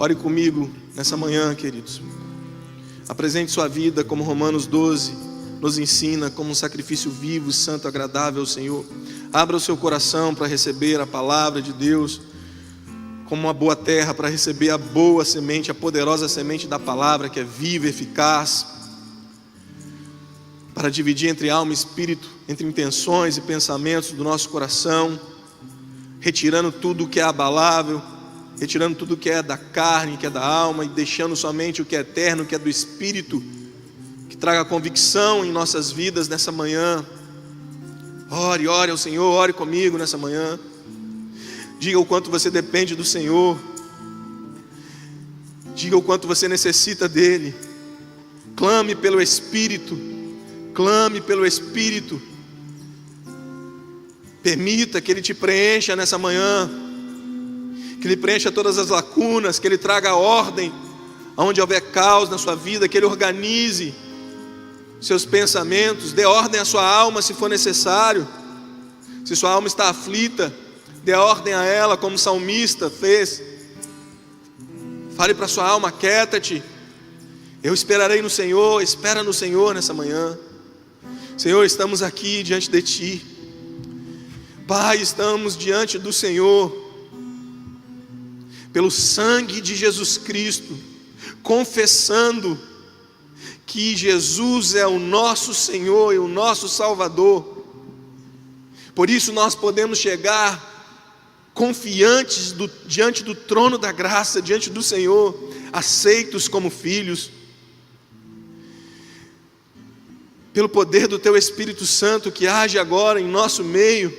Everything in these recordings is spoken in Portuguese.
Ore comigo nessa manhã, queridos. Apresente sua vida como Romanos 12 nos ensina, como um sacrifício vivo, santo, agradável ao Senhor. Abra o seu coração para receber a palavra de Deus, como uma boa terra para receber a boa semente, a poderosa semente da palavra, que é viva, eficaz, para dividir entre alma e espírito, entre intenções e pensamentos do nosso coração, retirando tudo o que é abalável, retirando tudo o que é da carne, que é da alma, e deixando somente o que é eterno, o que é do espírito, que traga convicção em nossas vidas nessa manhã. Ore ao Senhor, ore comigo nessa manhã. Diga o quanto você depende do Senhor. Diga o quanto você necessita dEle. Clame pelo Espírito. Clame pelo Espírito. Permita que Ele te preencha nessa manhã, que Ele preencha todas as lacunas, que Ele traga ordem aonde houver caos na sua vida, que Ele organize seus pensamentos, dê ordem à sua alma se for necessário. Se sua alma está aflita, dê ordem a ela, como o salmista fez. Fale para sua alma: aquieta-te, eu esperarei no Senhor. Espera no Senhor nessa manhã. Senhor, estamos aqui diante de Ti. Pai, estamos diante do Senhor, pelo sangue de Jesus Cristo, confessando que Jesus é o nosso Senhor e o nosso Salvador. Por isso nós podemos chegar confiantes diante do trono da graça, diante do Senhor, aceitos como filhos. Pelo poder do Teu Espírito Santo que age agora em nosso meio,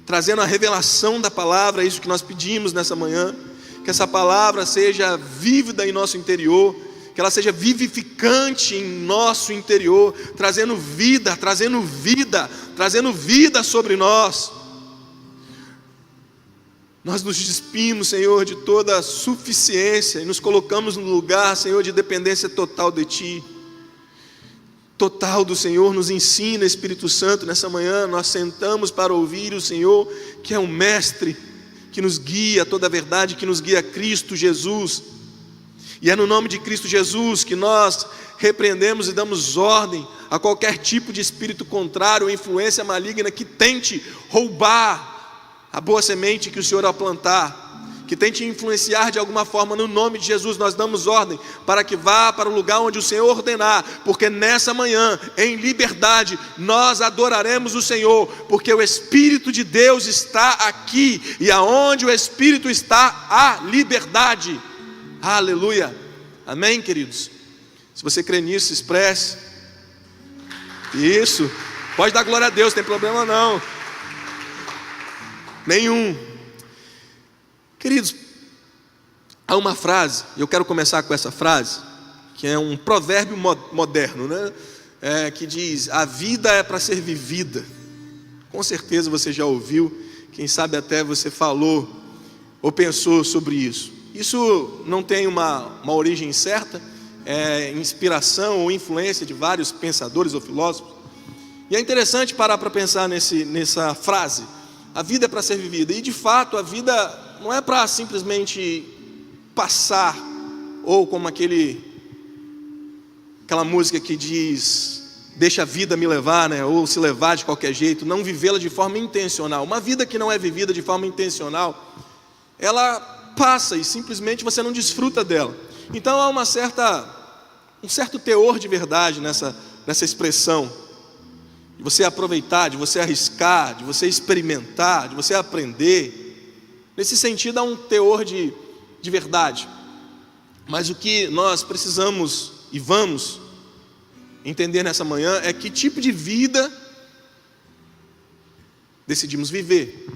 trazendo a revelação da palavra, é isso que nós pedimos nessa manhã. Que essa palavra seja vívida em nosso interior, que ela seja vivificante em nosso interior, trazendo vida sobre nós. Nós nos despimos, Senhor, de toda a suficiência e nos colocamos no lugar, Senhor, de dependência total de Ti. Total do Senhor. Nos ensina, Espírito Santo, nessa manhã nós sentamos para ouvir o Senhor, que é o Mestre, que nos guia a toda a verdade, que nos guia a Cristo Jesus. E é no nome de Cristo Jesus que nós repreendemos e damos ordem a qualquer tipo de espírito contrário ou influência maligna que tente roubar a boa semente que o Senhor ao plantar, que tente influenciar de alguma forma. No nome de Jesus nós damos ordem para que vá para o lugar onde o Senhor ordenar, porque nessa manhã, em liberdade, nós adoraremos o Senhor, porque o Espírito de Deus está aqui, e aonde o Espírito está, há liberdade. Aleluia, amém, queridos? Se você crê nisso, se expresse. Isso, pode dar glória a Deus, não tem problema não, nenhum. Queridos, há uma frase, e eu quero começar com essa frase, que é um provérbio moderno, né? Que diz: a vida é para ser vivida. Com certeza você já ouviu, quem sabe até você falou ou pensou sobre isso. Isso não tem uma origem certa, é inspiração ou influência de vários pensadores ou filósofos. E é interessante parar para pensar nessa frase: a vida é para ser vivida. E de fato a vida não é para simplesmente passar, ou como aquela música que diz: deixa a vida me levar, né? Ou se levar de qualquer jeito, não vivê-la de forma intencional. Uma vida que não é vivida de forma intencional, ela passa e simplesmente você não desfruta dela. Então há um certo teor de verdade nessa expressão, de você aproveitar, de você arriscar, de você experimentar, de você aprender. Nesse sentido há um teor de verdade. Mas o que nós precisamos e vamos entender nessa manhã é que tipo de vida decidimos viver.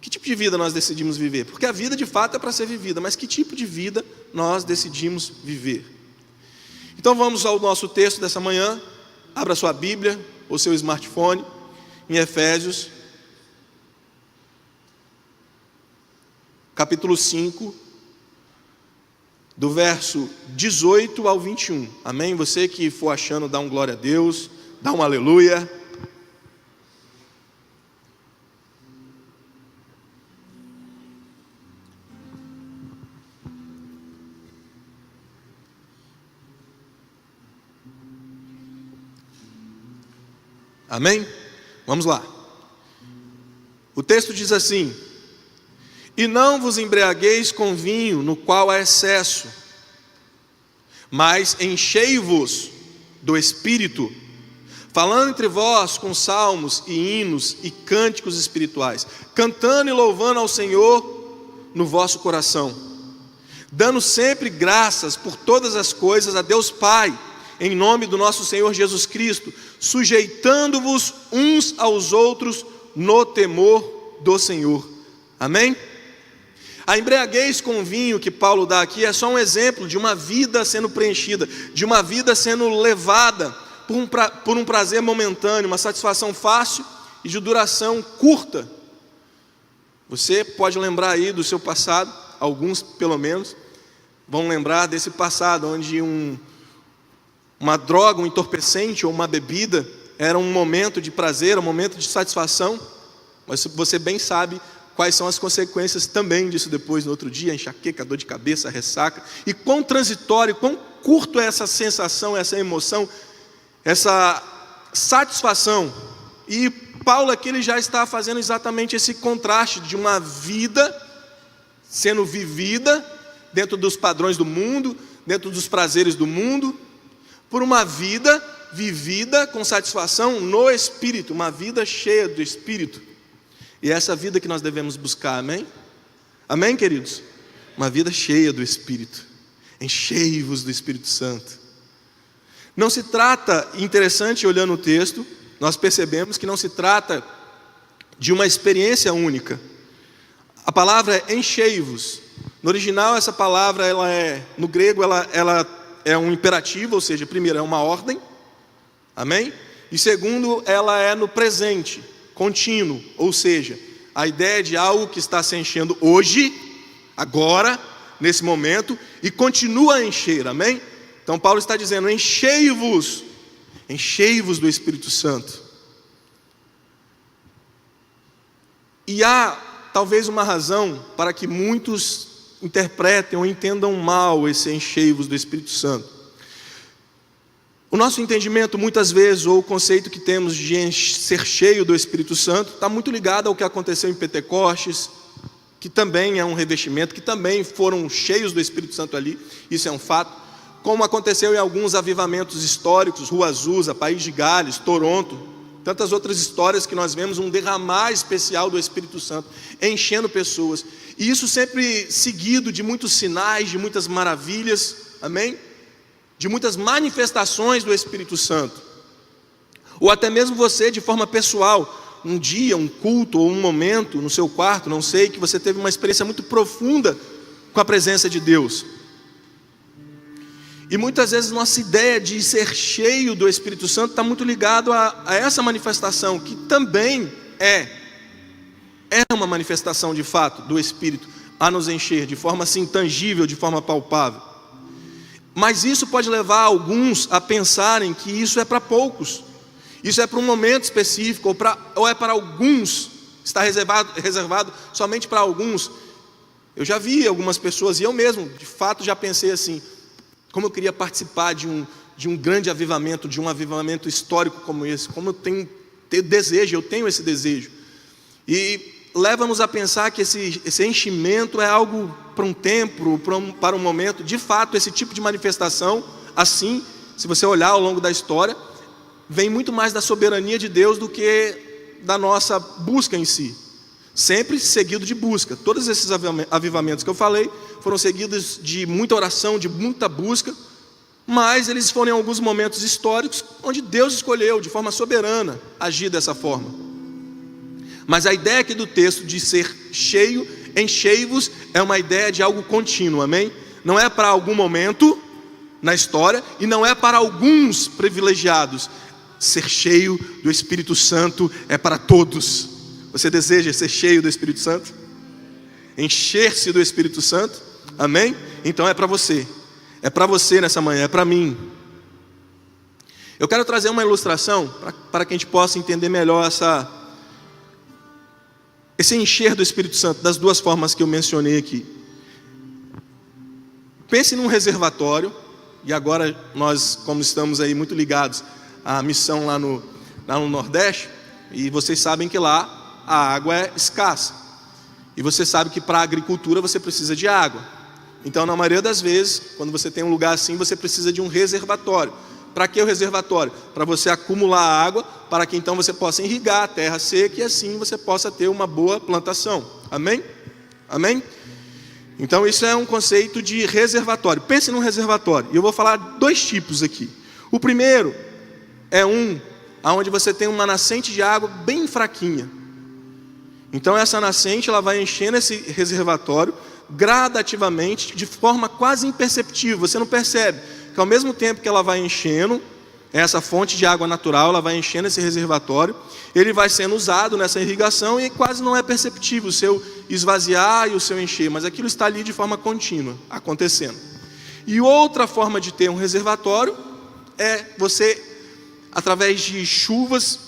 Que tipo de vida nós decidimos viver? Porque a vida de fato é para ser vivida, mas que tipo de vida nós decidimos viver? Então vamos ao nosso texto dessa manhã. Abra sua Bíblia ou seu smartphone em Efésios, capítulo 5, do verso 18 ao 21. Amém? Você que for achando, dá um glória a Deus, dá um aleluia. Amém? Vamos lá. O texto diz assim: e não vos embriagueis com vinho, no qual há excesso, mas enchei-vos do Espírito, falando entre vós com salmos e hinos e cânticos espirituais, cantando e louvando ao Senhor no vosso coração, dando sempre graças por todas as coisas a Deus Pai, em nome do nosso Senhor Jesus Cristo, sujeitando-vos uns aos outros no temor do Senhor. Amém? A embriaguez com vinho que Paulo dá aqui é só um exemplo de uma vida sendo preenchida, de uma vida sendo levada por um prazer momentâneo, uma satisfação fácil e de duração curta. Você pode lembrar aí do seu passado, alguns pelo menos vão lembrar desse passado, onde uma droga, um entorpecente ou uma bebida era um momento de prazer, um momento de satisfação, mas você bem sabe quais são as consequências também disso depois, no outro dia, enxaqueca, dor de cabeça, ressaca, e quão transitório, quão curto é essa sensação, essa emoção, essa satisfação. E Paulo aqui ele já está fazendo exatamente esse contraste de uma vida sendo vivida dentro dos padrões do mundo, dentro dos prazeres do mundo, por uma vida vivida com satisfação no Espírito, uma vida cheia do Espírito. E é essa vida que nós devemos buscar, amém? Amém, queridos? Uma vida cheia do Espírito. Enchei-vos do Espírito Santo. Não se trata, interessante olhando o texto, nós percebemos que não se trata de uma experiência única. A palavra é enchei-vos. No original essa palavra, no grego, ela é um imperativo, ou seja, primeiro é uma ordem, amém? E segundo, ela é no presente, contínuo, ou seja, a ideia de algo que está se enchendo hoje, agora, nesse momento, e continua a encher, amém? Então Paulo está dizendo, enchei-vos do Espírito Santo. E há talvez uma razão para que muitos interpretem ou entendam mal esse enchei-vos do Espírito Santo. O nosso entendimento muitas vezes, ou o conceito que temos de ser cheio do Espírito Santo, está muito ligado ao que aconteceu em Pentecostes, que também é um revestimento, que também foram cheios do Espírito Santo ali, isso é um fato, como aconteceu em alguns avivamentos históricos, Rua Azusa, País de Gales, Toronto, tantas outras histórias que nós vemos um derramar especial do Espírito Santo, enchendo pessoas, e isso sempre seguido de muitos sinais, de muitas maravilhas, amém? De muitas manifestações do Espírito Santo, ou até mesmo você de forma pessoal, um dia, um culto ou um momento no seu quarto, não sei, que você teve uma experiência muito profunda com a presença de Deus. E muitas vezes nossa ideia de ser cheio do Espírito Santo está muito ligado a essa manifestação, que também é uma manifestação de fato do Espírito a nos encher de forma assim tangível, de forma palpável. Mas isso pode levar alguns a pensarem que isso é para poucos, isso é para um momento específico, ou é para alguns, está reservado somente para alguns. Eu já vi algumas pessoas, e eu mesmo, de fato, já pensei assim, como eu queria participar de um grande avivamento, de um avivamento histórico como esse, como eu tenho esse desejo. E leva-nos a pensar que esse enchimento é algo para um tempo, para um momento. De fato, esse tipo de manifestação, assim, se você olhar ao longo da história, vem muito mais da soberania de Deus do que da nossa busca em si. Sempre seguido de busca. Todos esses avivamentos que eu falei foram seguidos de muita oração, de muita busca, mas eles foram em alguns momentos históricos onde Deus escolheu de forma soberana agir dessa forma. Mas a ideia aqui do texto de ser cheio, enchei-vos, é uma ideia de algo contínuo, amém? Não é para algum momento na história e não é para alguns privilegiados. Ser cheio do Espírito Santo é para todos. Você deseja ser cheio do Espírito Santo? Encher-se do Espírito Santo? Amém? Então é para você. É para você nessa manhã, é para mim. Eu quero trazer uma ilustração para que a gente possa entender melhor esse encher do Espírito Santo, das duas formas que eu mencionei aqui. Pense num reservatório, e agora nós, como estamos aí muito ligados à missão lá lá no Nordeste, e vocês sabem que lá a água é escassa. E você sabe que para a agricultura você precisa de água. Então, na maioria das vezes, quando você tem um lugar assim, você precisa de um reservatório. Para que o reservatório? Para você acumular água, para que então você possa irrigar a terra seca e assim você possa ter uma boa plantação. Amém? Amém? Então isso é um conceito de reservatório. Pense num reservatório. E eu vou falar dois tipos aqui. O primeiro é onde você tem uma nascente de água bem fraquinha. Então essa nascente ela vai enchendo esse reservatório gradativamente, de forma quase imperceptível. Você não percebe que ao mesmo tempo que ela vai enchendo, essa fonte de água natural, ela vai enchendo esse reservatório, ele vai sendo usado nessa irrigação e quase não é perceptível o seu esvaziar e o seu encher, mas aquilo está ali de forma contínua, acontecendo. E outra forma de ter um reservatório é você, através de chuvas,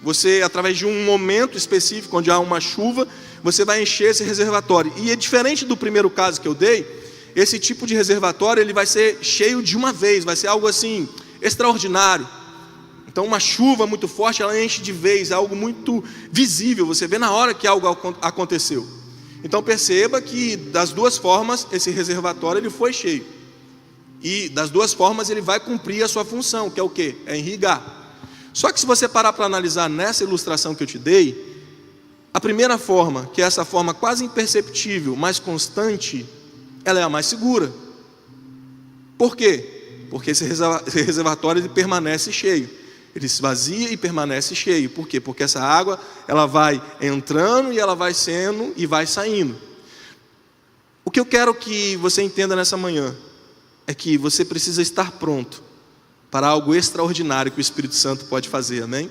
você, através de um momento específico, onde há uma chuva, você vai encher esse reservatório. E é diferente do primeiro caso que eu dei, esse tipo de reservatório, ele vai ser cheio de uma vez, vai ser algo assim, extraordinário. Então uma chuva muito forte, ela enche de vez, é algo muito visível, você vê na hora que algo aconteceu. Então perceba que das duas formas, esse reservatório ele foi cheio. E das duas formas ele vai cumprir a sua função, que é o quê? É irrigar. Só que se você parar para analisar nessa ilustração que eu te dei, a primeira forma, que é essa forma quase imperceptível, mas constante, ela é a mais segura. Por quê? Porque esse reservatório ele permanece cheio. Ele esvazia e permanece cheio. Por quê? Porque essa água ela vai entrando e ela vai sendo e vai saindo. O que eu quero que você entenda nessa manhã é que você precisa estar pronto para algo extraordinário que o Espírito Santo pode fazer, amém?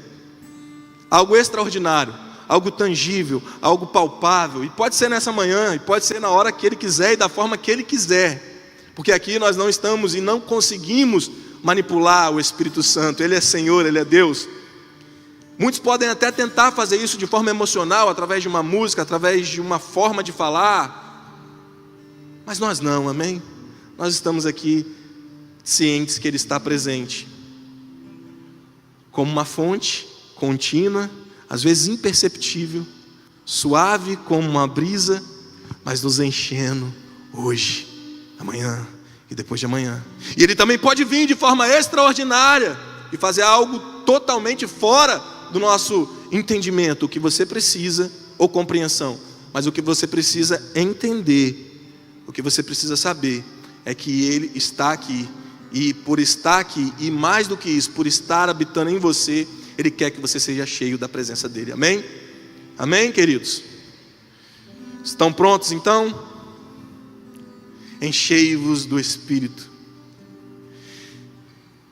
Algo extraordinário, algo tangível, algo palpável, e pode ser nessa manhã, e pode ser na hora que Ele quiser e da forma que Ele quiser, porque aqui nós não estamos e não conseguimos manipular o Espírito Santo, Ele é Senhor, Ele é Deus. Muitos podem até tentar fazer isso de forma emocional, através de uma música, através de uma forma de falar, mas nós não, amém? Nós estamos aqui cientes que Ele está presente, como uma fonte contínua, às vezes imperceptível, suave como uma brisa, mas nos enchendo hoje, amanhã e depois de amanhã. E Ele também pode vir de forma extraordinária e fazer algo totalmente fora do nosso entendimento, o que você precisa, ou compreensão, mas o que você precisa entender, o que você precisa saber, é que Ele está aqui, e por estar aqui, e mais do que isso, por estar habitando em você, Ele quer que você seja cheio da presença dEle, amém? Amém, queridos? Estão prontos então? Enchei-vos do Espírito.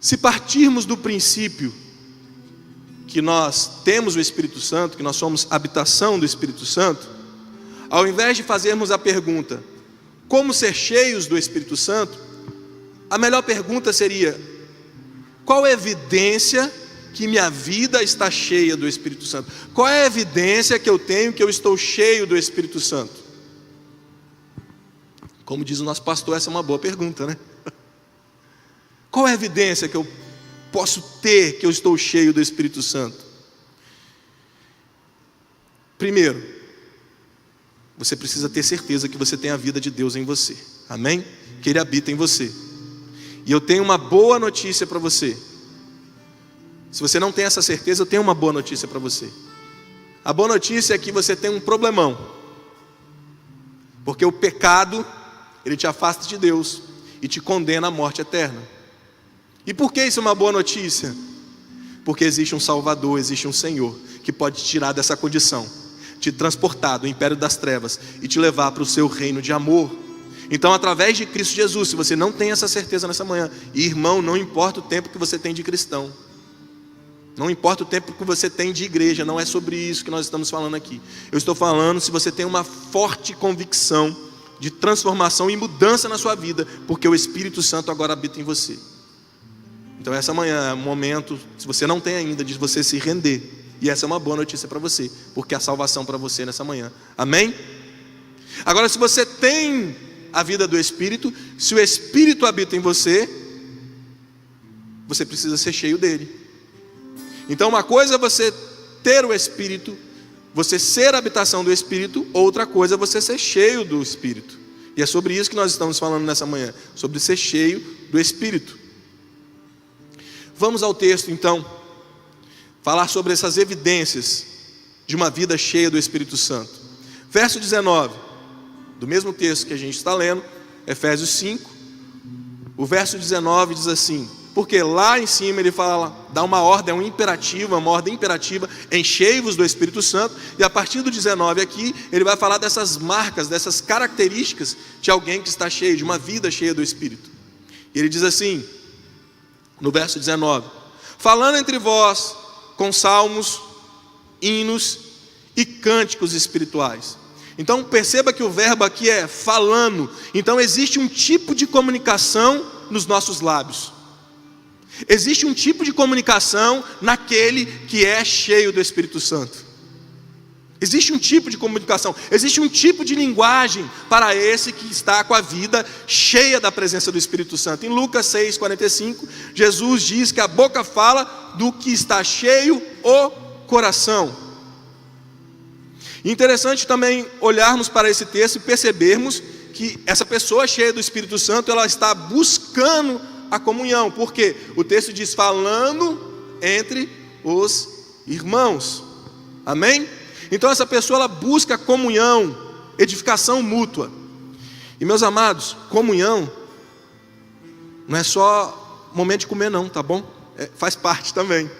Se partirmos do princípio que nós temos o Espírito Santo, que nós somos habitação do Espírito Santo, ao invés de fazermos a pergunta, como ser cheios do Espírito Santo, a melhor pergunta seria, qual é a evidência que minha vida está cheia do Espírito Santo? Qual é a evidência que eu tenho que eu estou cheio do Espírito Santo? Como diz o nosso pastor, essa é uma boa pergunta, né? Qual é a evidência que eu posso ter que eu estou cheio do Espírito Santo? Primeiro, você precisa ter certeza que você tem a vida de Deus em você, amém? Que Ele habita em você. E eu tenho uma boa notícia para você. Se você não tem essa certeza, eu tenho uma boa notícia para você. A boa notícia é que você tem um problemão, porque o pecado, ele te afasta de Deus e te condena à morte eterna. E por que isso é uma boa notícia? Porque existe um Salvador, existe um Senhor que pode te tirar dessa condição, te transportar do império das trevas e te levar para o seu reino de amor. Então, através de Cristo Jesus, se você não tem essa certeza nessa manhã, e irmão, não importa o tempo que você tem de cristão, não importa o tempo que você tem de igreja, não é sobre isso que nós estamos falando aqui. Eu estou falando se você tem uma forte convicção de transformação e mudança na sua vida, porque o Espírito Santo agora habita em você. Então essa manhã é um momento, se você não tem ainda, de você se render. E essa é uma boa notícia para você, porque há salvação para você nessa manhã. Amém? Agora, se você tem a vida do Espírito, se o Espírito habita em você, você precisa ser cheio dele. Então uma coisa é você ter o Espírito, você ser a habitação do Espírito, outra coisa é você ser cheio do Espírito. E é sobre isso que nós estamos falando nessa manhã, sobre ser cheio do Espírito. Vamos ao texto então, falar sobre essas evidências de uma vida cheia do Espírito Santo. Verso 19, do mesmo texto que a gente está lendo, Efésios 5, o verso 19 diz assim: porque lá em cima ele fala, dá uma ordem, uma ordem imperativa, enchei-vos do Espírito Santo, e a partir do 19 aqui, ele vai falar dessas marcas, dessas características de alguém que está cheio, de uma vida cheia do Espírito. E ele diz assim, no verso 19, falando entre vós com salmos, hinos e cânticos espirituais. Então perceba que o verbo aqui é falando, então existe um tipo de comunicação nos nossos lábios. Existe um tipo de comunicação naquele que é cheio do Espírito Santo. Existe um tipo de comunicação, existe um tipo de linguagem para esse que está com a vida cheia da presença do Espírito Santo. Em Lucas 6,45, Jesus diz que a boca fala do que está cheio o coração. Interessante também olharmos para esse texto e percebermos que essa pessoa cheia do Espírito Santo, ela está buscando a comunhão, porque o texto diz falando entre os irmãos, amém? Então essa pessoa ela busca comunhão, edificação mútua. E meus amados, comunhão não é só momento de comer não, tá bom? Faz parte também,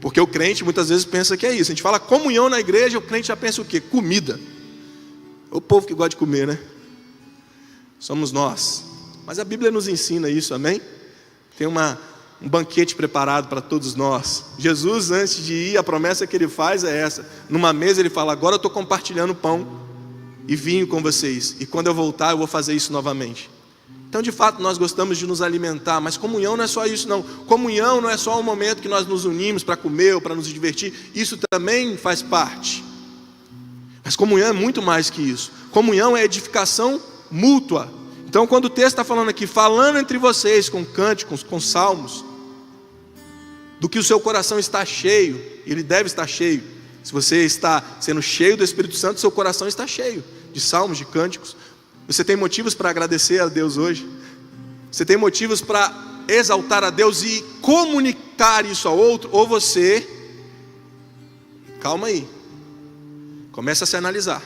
porque o crente muitas vezes pensa que é isso. A gente fala comunhão na igreja, o crente já pensa o quê? Comida. O povo que gosta de comer, né? Somos nós. Mas a Bíblia nos ensina isso, amém? Tem um banquete preparado para todos nós. Jesus, antes de ir, a promessa que ele faz é essa. Numa mesa ele fala, agora eu estou compartilhando pão e vinho com vocês. E quando eu voltar eu vou fazer isso novamente. Então de fato nós gostamos de nos alimentar, mas comunhão não é só isso não. Comunhão não é só um momento que nós nos unimos para comer ou para nos divertir. Isso também faz parte. Mas comunhão é muito mais que isso. Comunhão é edificação mútua. Então quando o texto está falando aqui, falando entre vocês com cânticos, com salmos, do que o seu coração está cheio, ele deve estar cheio. Se você está sendo cheio do Espírito Santo, seu coração está cheio de salmos, de cânticos. Você tem motivos para agradecer a Deus hoje? Você tem motivos para exaltar a Deus e comunicar isso a outro? Ou você, calma aí, começa a se analisar.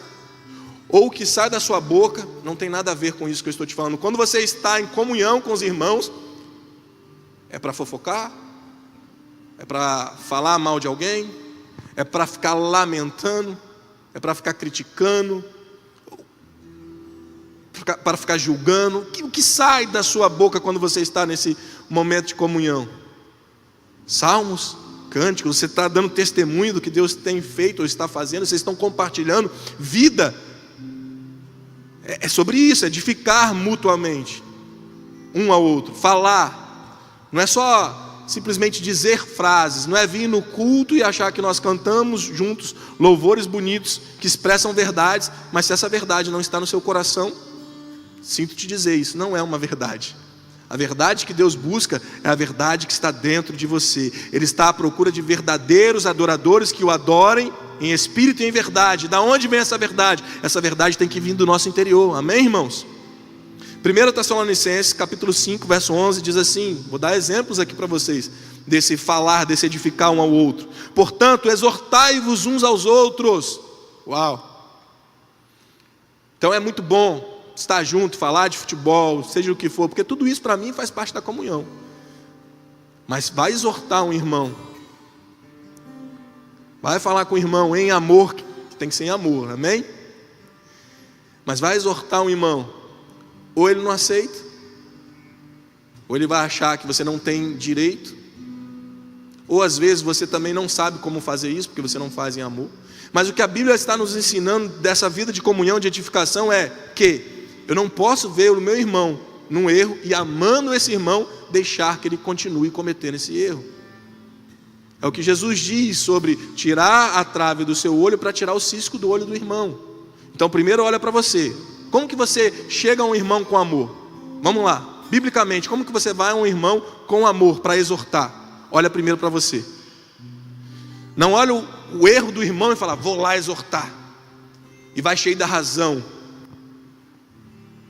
Ou o que sai da sua boca não tem nada a ver com isso que eu estou te falando. Quando você está em comunhão com os irmãos, é para fofocar? É para falar mal de alguém? É para ficar lamentando? É para ficar criticando? Para ficar julgando? O que sai da sua boca quando você está nesse momento de comunhão? Salmos, cânticos, você está dando testemunho do que Deus tem feito ou está fazendo, vocês estão compartilhando vida. É sobre isso, edificar mutuamente um ao outro, falar. Não é só simplesmente dizer frases, não é vir no culto e achar que nós cantamos juntos louvores bonitos que expressam verdades, mas se essa verdade não está no seu coração, sinto te dizer, isso não é uma verdade. A verdade que Deus busca é a verdade que está dentro de você. Ele está à procura de verdadeiros adoradores que o adorem em espírito e em verdade. Da onde vem essa verdade? Essa verdade tem que vir do nosso interior, amém, irmãos? 1 Tessalonicenses capítulo 5 verso 11 diz assim, vou dar exemplos aqui para vocês desse falar, desse edificar um ao outro. Portanto, exortai-vos uns aos outros. Uau! Então é muito bom estar junto, falar de futebol, seja o que for, porque tudo isso para mim faz parte da comunhão. Mas vai exortar um irmão, vai falar com o irmão em amor, que tem que ser em amor, amém? Mas vai exortar um irmão, ou ele não aceita, ou ele vai achar que você não tem direito, ou às vezes você também não sabe como fazer isso, porque você não faz em amor. Mas o que a Bíblia está nos ensinando dessa vida de comunhão, de edificação, é que eu não posso ver o meu irmão num erro e, amando esse irmão, deixar que ele continue cometendo esse erro. É o que Jesus diz sobre tirar a trave do seu olho para tirar o cisco do olho do irmão. Então primeiro olha para você. Como que você chega a um irmão com amor? Vamos lá, biblicamente, como que você vai a um irmão com amor para exortar? Olha primeiro para você. Não olha o erro do irmão e fala, vou lá exortar. E vai cheio da razão,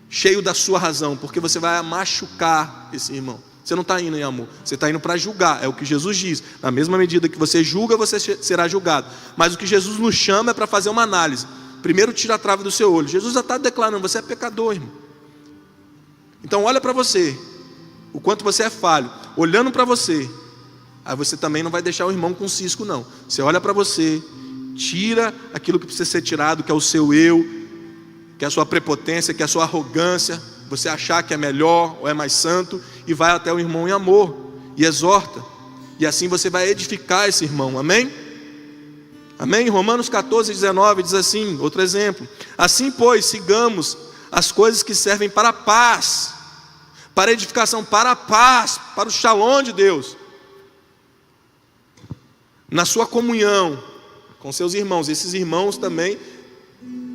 cheio da sua razão, porque você vai machucar esse irmão. Você não está indo em amor, você está indo para julgar, é o que Jesus diz. Na mesma medida que você julga, você será julgado. Mas o que Jesus nos chama é para fazer uma análise. Primeiro tira a trave do seu olho. Jesus já está declarando, você é pecador, irmão. Então olha para você, o quanto você é falho. Olhando para você, aí você também não vai deixar o irmão com cisco, não. Você olha para você, tira aquilo que precisa ser tirado, que é o seu eu, que é a sua prepotência, que é a sua arrogância, você achar que é melhor ou é mais santo, e vai até o irmão em amor, e exorta, e assim você vai edificar esse irmão, amém? Amém? Romanos 14, 19 diz assim, outro exemplo, assim pois, sigamos as coisas que servem para a paz, para a edificação, para a paz, para o shalom de Deus, na sua comunhão com seus irmãos. Esses irmãos também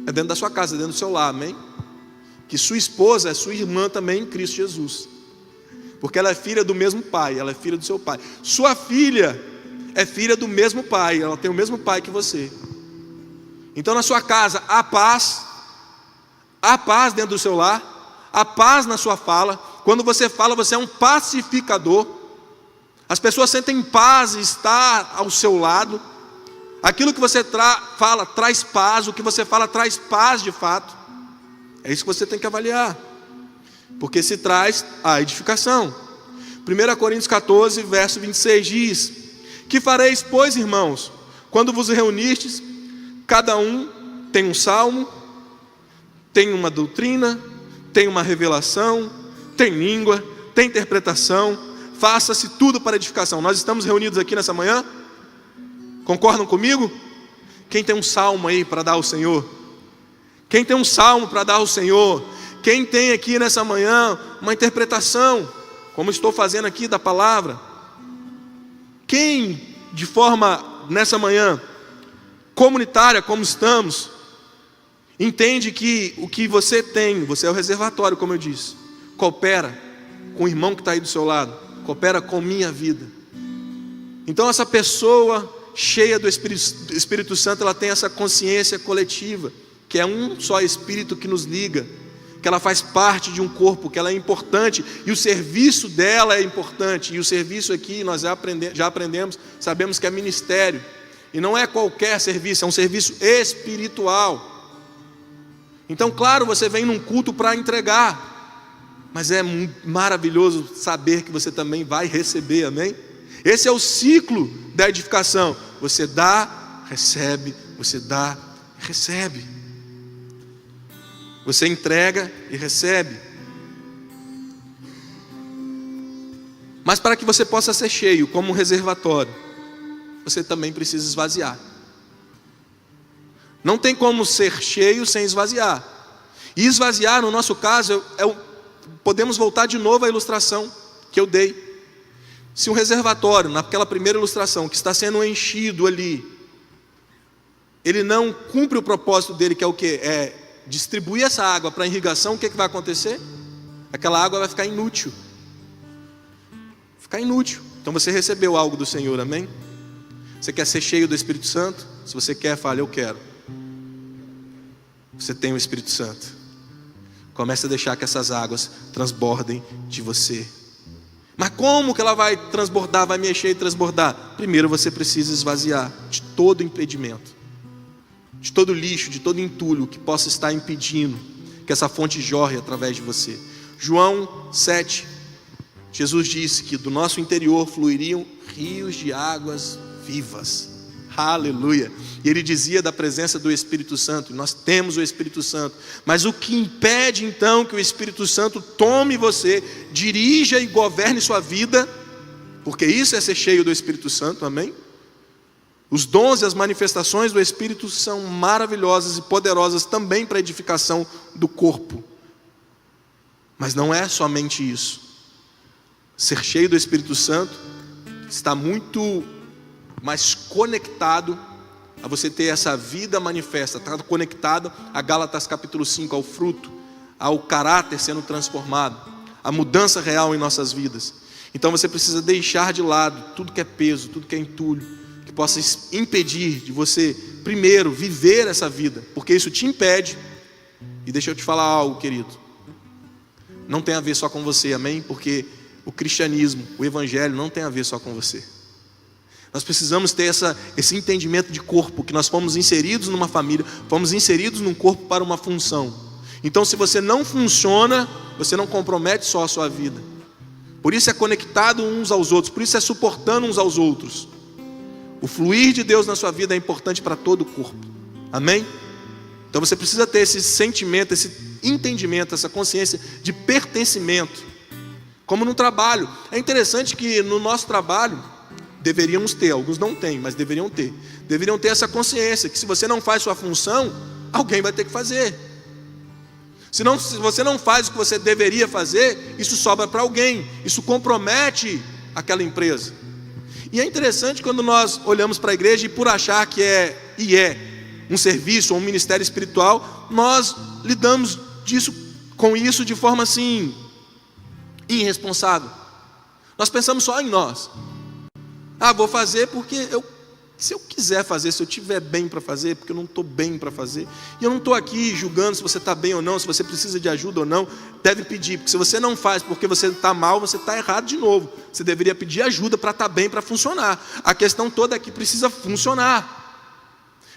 é dentro da sua casa, dentro do seu lar, amém? Que sua esposa é sua irmã também em Cristo Jesus, porque ela é filha do mesmo pai, ela é filha do seu pai. Sua filha é filha do mesmo pai, ela tem o mesmo pai que você. Então na sua casa há paz dentro do seu lar, há paz na sua fala. Quando você fala, você é um pacificador. As pessoas sentem paz em estar ao seu lado. Aquilo que você fala traz paz, o que você fala traz paz de fato. É isso que você tem que avaliar, porque se traz a edificação. 1 Coríntios 14, verso 26 diz, que fareis, pois, irmãos, quando vos reunirdes, cada um tem um salmo, tem uma doutrina, tem uma revelação, tem língua, tem interpretação, faça-se tudo para edificação. Nós estamos reunidos aqui nessa manhã? Concordam comigo? Quem tem um salmo aí para dar ao Senhor? Quem tem um salmo para dar ao Senhor? Quem tem aqui nessa manhã uma interpretação, como estou fazendo aqui da palavra? Quem, de forma, nessa manhã, comunitária, como estamos, entende que o que você tem, você é o reservatório, como eu disse, coopera com o irmão que está aí do seu lado, coopera com minha vida. Então essa pessoa cheia do Espírito Santo, ela tem essa consciência coletiva, que é um só Espírito que nos liga, que ela faz parte de um corpo, que ela é importante, e o serviço dela é importante, e o serviço aqui nós já aprendemos, sabemos que é ministério, e não é qualquer serviço, é um serviço espiritual. Então claro, você vem num culto para entregar, mas é maravilhoso saber que você também vai receber, amém? Esse é o ciclo da edificação, você dá, recebe, você dá, recebe. Você entrega e recebe. Mas para que você possa ser cheio como um reservatório, você também precisa esvaziar. Não tem como ser cheio sem esvaziar. E esvaziar, no nosso caso, podemos voltar de novo à ilustração que eu dei. Se um reservatório, naquela primeira ilustração, que está sendo enchido ali, ele não cumpre o propósito dele, que é o quê? É distribuir essa água para irrigação, o que vai acontecer? Aquela água vai ficar inútil. Ficar inútil. Então você recebeu algo do Senhor, amém? Você quer ser cheio do Espírito Santo? Se você quer, fale, eu quero. Você tem o Espírito Santo. Comece a deixar que essas águas transbordem de você. Mas como que ela vai transbordar, vai me encher e transbordar? Primeiro você precisa esvaziar de todo impedimento, de todo lixo, de todo entulho que possa estar impedindo que essa fonte jorre através de você. João 7, Jesus disse que do nosso interior fluiriam rios de águas vivas. Aleluia. E ele dizia da presença do Espírito Santo. Nós temos o Espírito Santo, mas o que impede então que o Espírito Santo tome você, dirija e governe sua vida, porque isso é ser cheio do Espírito Santo, amém? Os dons e as manifestações do Espírito são maravilhosas e poderosas também para a edificação do corpo. Mas não é somente isso. Ser cheio do Espírito Santo está muito mais conectado a você ter essa vida manifesta, está conectado a Gálatas capítulo 5, ao fruto, ao caráter sendo transformado, a mudança real em nossas vidas. Então você precisa deixar de lado tudo que é peso, tudo que é entulho, que possa impedir de você, primeiro, viver essa vida, porque isso te impede. E deixa eu te falar algo, querido, não tem a ver só com você, amém? Porque o cristianismo, o evangelho não tem a ver só com você. Nós precisamos ter esse entendimento de corpo, que nós fomos inseridos numa família, fomos inseridos num corpo para uma função. Então, se você não funciona, você não compromete só a sua vida. Por isso é conectado uns aos outros, por isso é suportando uns aos outros. O fluir de Deus na sua vida é importante para todo o corpo, amém? Então você precisa ter esse sentimento, esse entendimento, essa consciência de pertencimento. Como no trabalho, é interessante que no nosso trabalho, deveríamos ter, alguns não têm, mas deveriam ter essa consciência, que se você não faz sua função, alguém vai ter que fazer. Se você não faz o que você deveria fazer, isso sobra para alguém, isso compromete aquela empresa. E é interessante quando nós olhamos para a igreja e por achar que é um serviço ou um ministério espiritual, nós lidamos com isso de forma assim, irresponsável. Nós pensamos só em nós. Vou fazer porque se eu quiser fazer, se eu estiver bem para fazer, porque eu não estou bem para fazer. E eu não estou aqui julgando se você está bem ou não, se você precisa de ajuda ou não. Deve pedir, porque se você não faz porque você está mal, você está errado de novo. Você deveria pedir ajuda para estar bem, para funcionar. A questão toda é que precisa funcionar.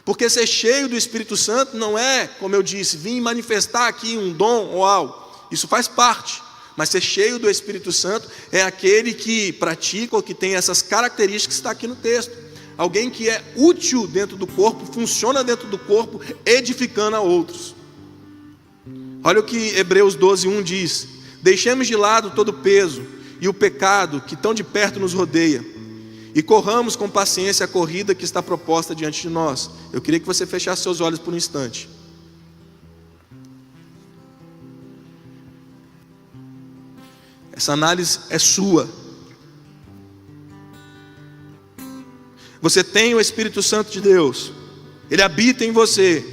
Porque ser cheio do Espírito Santo não é, como eu disse, vir manifestar aqui um dom ou algo. Isso faz parte. Mas ser cheio do Espírito Santo é aquele que pratica ou que tem essas características que está aqui no texto. Alguém que é útil dentro do corpo, funciona dentro do corpo, edificando a outros. Olha o que Hebreus 12:1 diz: deixemos de lado todo o peso e o pecado que tão de perto nos rodeia, e corramos com paciência a corrida que está proposta diante de nós. Eu queria que você fechasse seus olhos por um instante. Essa análise é sua. Você tem o Espírito Santo de Deus, ele habita em você.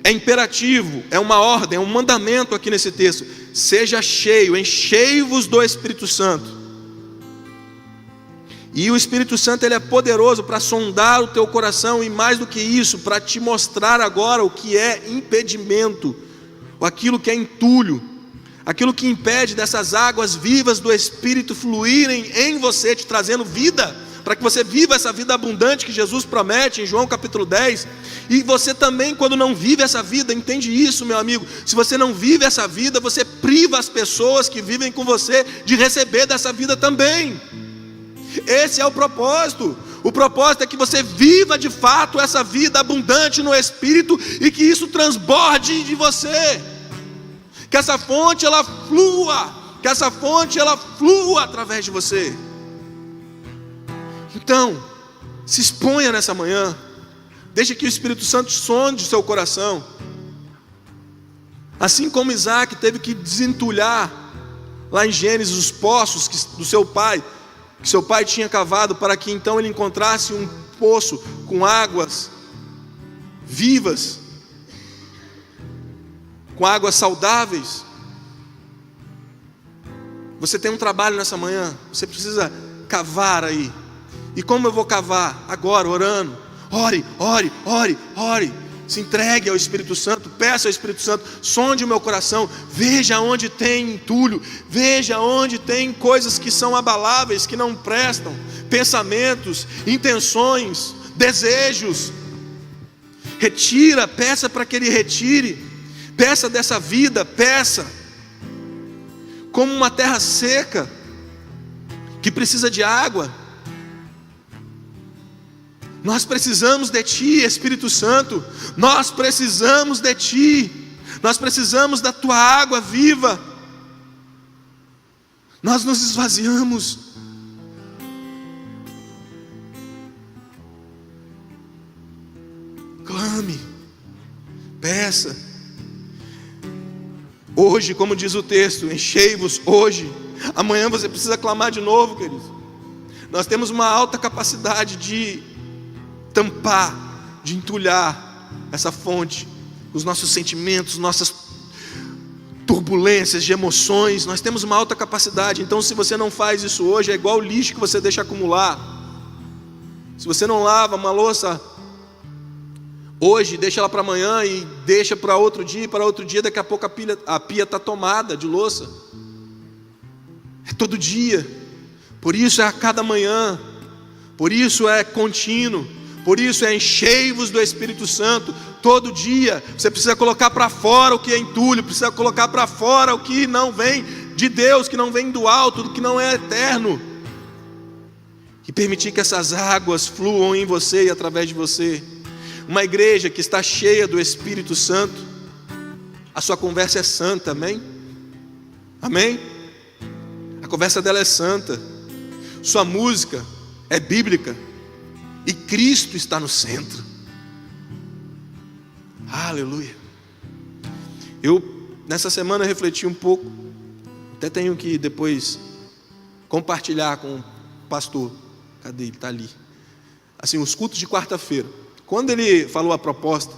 É imperativo, é uma ordem, é um mandamento aqui nesse texto: seja cheio, enchei-vos do Espírito Santo. E o Espírito Santo, ele é poderoso para sondar o teu coração, e mais do que isso, para te mostrar agora o que é impedimento, ou aquilo que é entulho, aquilo que impede dessas águas vivas do Espírito fluírem em você, te trazendo vida, para que você viva essa vida abundante que Jesus promete em João capítulo 10. E você também, quando não vive essa vida, entende isso, meu amigo, se você não vive essa vida, você priva as pessoas que vivem com você de receber dessa vida também. Esse é o propósito. O propósito é que você viva de fato essa vida abundante no Espírito, e que isso transborde de você, que essa fonte ela flua, através de você. Então, se exponha nessa manhã, deixe que o Espírito Santo sonde o seu coração. Assim como Isaac teve que desentulhar lá em Gênesis os poços do seu pai, que seu pai tinha cavado, para que então ele encontrasse um poço com águas vivas, com águas saudáveis. Você tem um trabalho nessa manhã, você precisa cavar aí. E como eu vou cavar? Agora, orando. Ore. Se entregue ao Espírito Santo, peça ao Espírito Santo, sonde o meu coração, veja onde tem entulho, veja onde tem coisas que são abaláveis, que não prestam, pensamentos, intenções, desejos. Retira, peça para que Ele retire, peça dessa vida, peça. Como uma terra seca, que precisa de água. Nós precisamos de Ti, Espírito Santo. Nós precisamos de Ti. Nós precisamos da Tua água viva. Nós nos esvaziamos. Clame, peça. Hoje, como diz o texto, enchei-vos hoje. Amanhã você precisa clamar de novo, queridos. Nós temos uma alta capacidade de tampar, de entulhar essa fonte, os nossos sentimentos, nossas turbulências de emoções. Nós temos uma alta capacidade. Então, se você não faz isso hoje, é igual o lixo que você deixa acumular. Se você não lava uma louça hoje, deixa ela para amanhã e deixa para outro dia, daqui a pouco a pia está tomada de louça. É todo dia. Por isso é a cada manhã. Por isso é contínuo. Por isso é enchei-vos do Espírito Santo. Todo dia você precisa colocar para fora o que é entulho, precisa colocar para fora o que não vem de Deus, que não vem do alto, do que não é eterno. E permitir que essas águas fluam em você e através de você. Uma igreja que está cheia do Espírito Santo, a sua conversa é santa, amém? Amém? A conversa dela é santa. Sua música é bíblica. E Cristo está no centro. Aleluia. Eu, nessa semana, refleti um pouco. Até tenho que depois compartilhar com o pastor. Cadê ele? Está ali. Assim, os cultos de quarta-feira. Quando ele falou a proposta,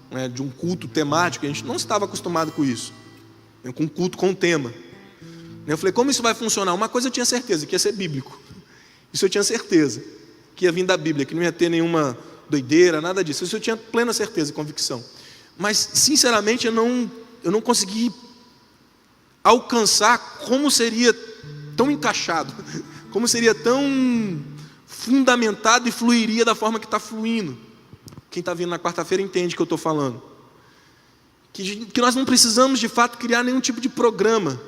né, de um culto temático, a gente não estava acostumado com isso. Com um culto com um tema. Eu falei, como isso vai funcionar? Uma coisa eu tinha certeza, que ia ser bíblico. Isso eu tinha certeza, que ia vir da Bíblia, que não ia ter nenhuma doideira, nada disso. Isso eu tinha plena certeza e convicção. Mas, sinceramente, eu não consegui alcançar como seria tão encaixado, como seria tão fundamentado e fluiria da forma que está fluindo. Quem está vindo na quarta-feira entende o que eu estou falando. Que nós não precisamos, de fato, criar nenhum tipo de programa.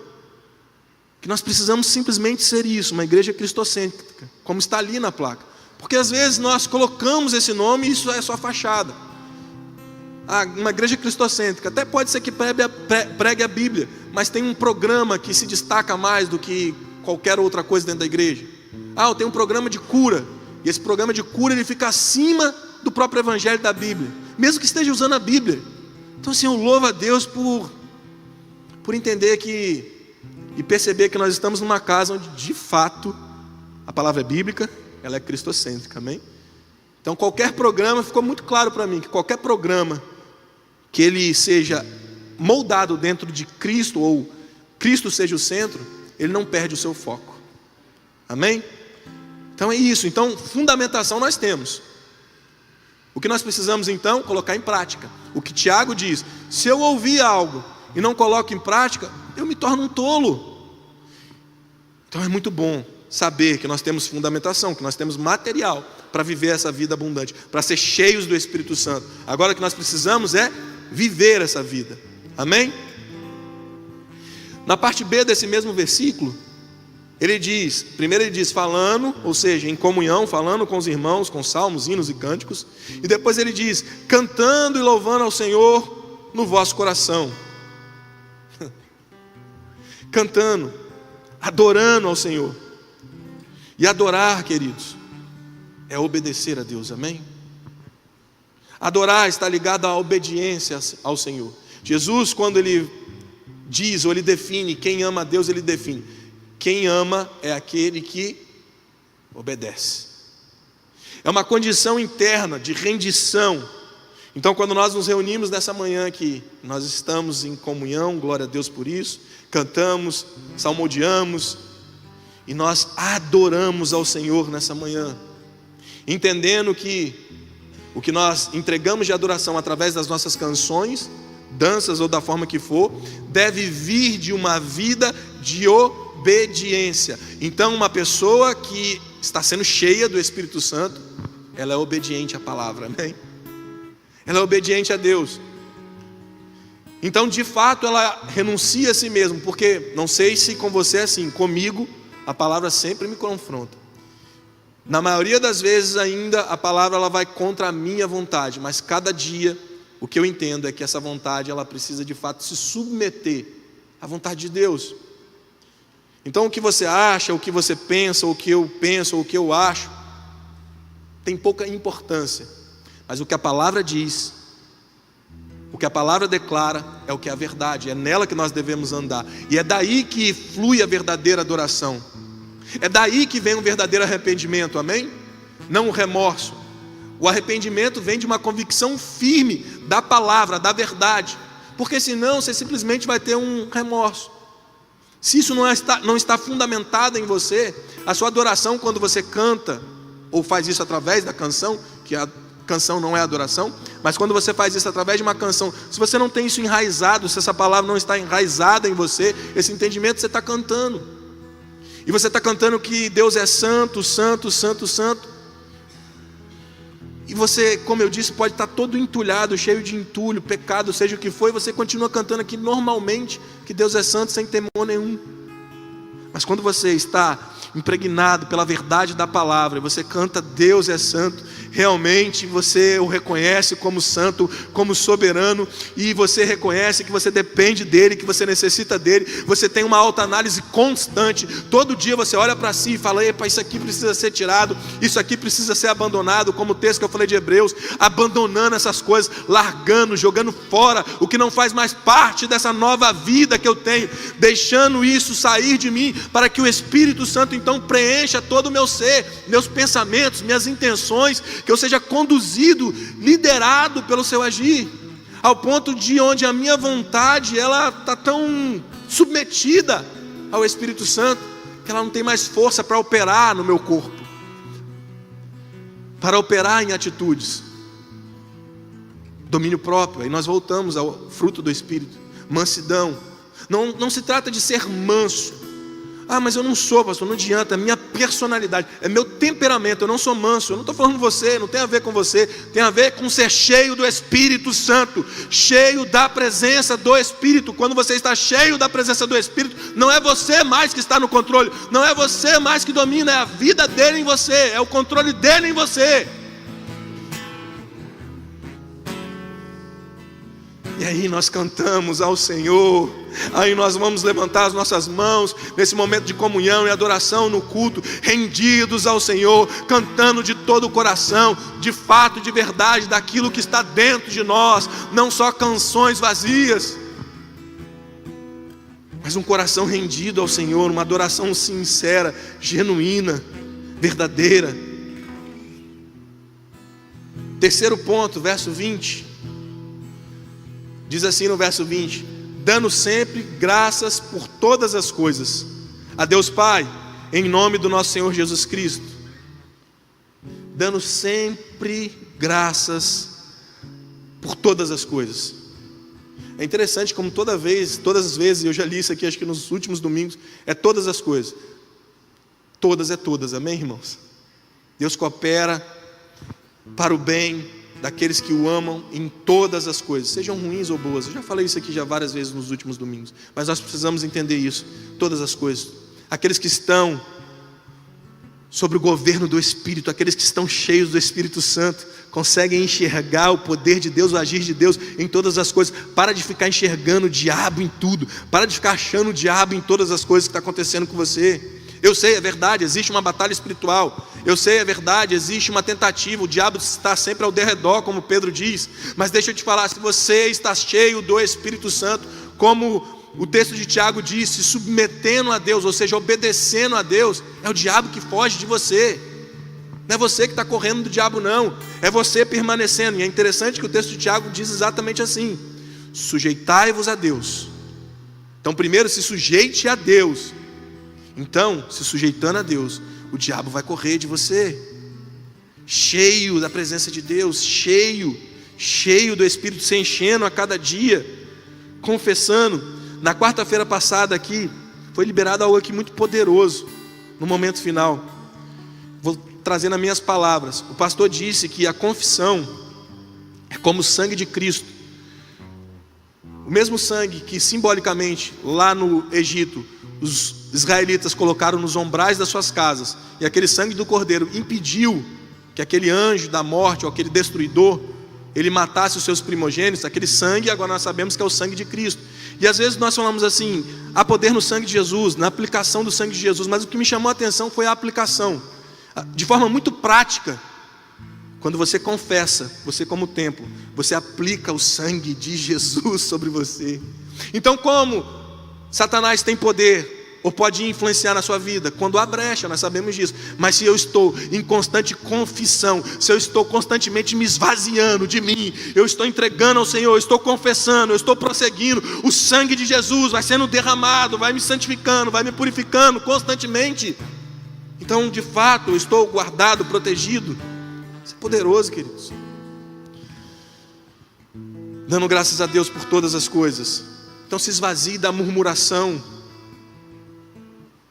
Que nós precisamos simplesmente ser isso, uma igreja cristocêntrica, como está ali na placa. Porque às vezes nós colocamos esse nome e isso é só fachada. Uma igreja cristocêntrica, até pode ser que pregue a Bíblia, mas tem um programa que se destaca mais do que qualquer outra coisa dentro da igreja. Eu tenho um programa de cura, e esse programa de cura ele fica acima do próprio evangelho da Bíblia, mesmo que esteja usando a Bíblia. Então assim, eu louvo a Deus por entender e perceber que nós estamos numa casa onde de fato a palavra é bíblica, ela é cristocêntrica, amém? Então qualquer programa, ficou muito claro para mim que qualquer programa que ele seja moldado dentro de Cristo, ou Cristo seja o centro, ele não perde o seu foco, amém? Então é isso. Então fundamentação nós temos. O que nós precisamos então? Colocar em prática. O que Tiago diz: se eu ouvir algo e não coloco em prática, eu me torno um tolo. Então é muito bom saber que nós temos fundamentação, que nós temos material para viver essa vida abundante, para ser cheios do Espírito Santo. Agora o que nós precisamos é viver essa vida, amém? Na parte B desse mesmo versículo, primeiro ele diz falando, ou seja, em comunhão, falando com os irmãos, com salmos, hinos e cânticos. E depois ele diz, cantando e louvando ao Senhor no vosso coração. Cantando, adorando ao Senhor. E adorar, queridos, é obedecer a Deus, amém? Adorar está ligado à obediência ao Senhor. Jesus, quando ele diz, ou ele define, quem ama a Deus, ele define: quem ama é aquele que obedece. É uma condição interna de rendição. Então quando nós nos reunimos nessa manhã aqui, nós estamos em comunhão, glória a Deus por isso, cantamos, salmodiamos, e nós adoramos ao Senhor nessa manhã, entendendo que o que nós entregamos de adoração através das nossas canções, danças ou da forma que for, deve vir de uma vida de obediência. Então uma pessoa que está sendo cheia do Espírito Santo, ela é obediente à palavra, amém? Ela é obediente a Deus. Então de fato ela renuncia a si mesma, porque não sei se com você é assim, comigo a palavra sempre me confronta. Na maioria das vezes ainda a palavra ela vai contra a minha vontade, mas cada dia o que eu entendo é que essa vontade ela precisa de fato se submeter à vontade de Deus. Então o que você acha, o que você pensa, o que eu penso, o que eu acho, tem pouca importância. Mas o que a palavra diz, o que a palavra declara, é o que é a verdade, é nela que nós devemos andar. E é daí que flui a verdadeira adoração. É daí que vem um verdadeiro arrependimento, amém? Não o remorso. O arrependimento vem de uma convicção firme da palavra, da verdade. Porque senão você simplesmente vai ter um remorso. Se isso não está fundamentado em você, a sua adoração quando você canta, ou faz isso através da canção, que a canção não é adoração, mas quando você faz isso através de uma canção, se você não tem isso enraizado, se essa palavra não está enraizada em você, esse entendimento, você está cantando, e você está cantando que Deus é santo, santo, santo, santo, e você, como eu disse, pode estar todo entulhado, cheio de entulho, pecado, seja o que for, e você continua cantando aqui normalmente, que Deus é santo, sem temor nenhum. Mas quando você está impregnado pela verdade da palavra, e você canta Deus é santo, realmente você o reconhece como santo, como soberano, e você reconhece que você depende dele, que você necessita dele, você tem uma autoanálise constante, todo dia você olha para si e fala, epa, isso aqui precisa ser tirado, isso aqui precisa ser abandonado, como o texto que eu falei de Hebreus, abandonando essas coisas, largando, jogando fora, o que não faz mais parte dessa nova vida que eu tenho, deixando isso sair de mim, para que o Espírito Santo então preencha todo o meu ser, meus pensamentos, minhas intenções, que eu seja conduzido, liderado pelo seu agir, ao ponto de onde a minha vontade, ela está tão submetida ao Espírito Santo, que ela não tem mais força para operar no meu corpo, para operar em atitudes, domínio próprio. Aí nós voltamos ao fruto do Espírito, mansidão. Não se trata de ser manso. Ah, mas eu não sou, pastor, não adianta, é minha personalidade, é meu temperamento, eu não sou manso, eu não estou falando de você, não tem a ver com você, tem a ver com ser cheio do Espírito Santo, cheio da presença do Espírito. Quando você está cheio da presença do Espírito, não é você mais que está no controle, não é você mais que domina, é a vida dele em você, é o controle dele em você. E aí nós cantamos ao Senhor, aí nós vamos levantar as nossas mãos, nesse momento de comunhão e adoração no culto, rendidos ao Senhor, cantando de todo o coração, de fato, de verdade, daquilo que está dentro de nós, não só canções vazias, mas um coração rendido ao Senhor, uma adoração sincera, genuína, verdadeira. Terceiro ponto, verso 20. Diz assim no verso 20: dando sempre graças por todas as coisas a Deus Pai, em nome do nosso Senhor Jesus Cristo. Dando sempre graças por todas as coisas. É interessante como todas as vezes, eu já li isso aqui, acho que nos últimos domingos, é todas as coisas. Todas é todas, amém, irmãos? Deus coopera para o bem daqueles que o amam em todas as coisas, sejam ruins ou boas. Eu já falei isso aqui já várias vezes nos últimos domingos, mas nós precisamos entender isso, todas as coisas. Aqueles que estão sobre o governo do Espírito, aqueles que estão cheios do Espírito Santo, conseguem enxergar o poder de Deus, o agir de Deus em todas as coisas. Para de ficar enxergando o diabo em tudo, para de ficar achando o diabo em todas as coisas que está acontecendo com você. Eu sei, é verdade, existe uma batalha espiritual. Eu sei, é verdade, existe uma tentativa. O diabo está sempre ao derredor, como Pedro diz. Mas deixa eu te falar, se você está cheio do Espírito Santo, como o texto de Tiago diz, se submetendo a Deus, ou seja, obedecendo a Deus, é o diabo que foge de você. Não é você que está correndo do diabo, não. É você permanecendo. E é interessante que o texto de Tiago diz exatamente assim: sujeitai-vos a Deus. Então primeiro se sujeite a Deus. Então, se sujeitando a Deus, o diabo vai correr de você. Cheio da presença de Deus, cheio do Espírito, se enchendo a cada dia, confessando. Na quarta-feira passada aqui, foi liberado algo aqui muito poderoso, no momento final. Vou trazer nas minhas palavras. O pastor disse que a confissão é como o sangue de Cristo. O mesmo sangue que simbolicamente, lá no Egito, os israelitas colocaram nos ombrais das suas casas, e aquele sangue do cordeiro impediu que aquele anjo da morte, ou aquele destruidor, ele matasse os seus primogênitos. Aquele sangue, agora nós sabemos que é o sangue de Cristo. E às vezes nós falamos assim: há poder no sangue de Jesus, na aplicação do sangue de Jesus. Mas o que me chamou a atenção foi a aplicação, de forma muito prática. Quando você confessa, você como templo, você aplica o sangue de Jesus sobre você. Então, como Satanás tem poder, ou pode influenciar na sua vida? Quando há brecha, nós sabemos disso. Mas se eu estou em constante confissão, se eu estou constantemente me esvaziando de mim, eu estou entregando ao Senhor, eu estou confessando, eu estou prosseguindo, o sangue de Jesus vai sendo derramado, vai me santificando, vai me purificando constantemente. Então, de fato, eu estou guardado, protegido. Isso é poderoso, queridos. Dando graças a Deus por todas as coisas. Então se esvazie da murmuração.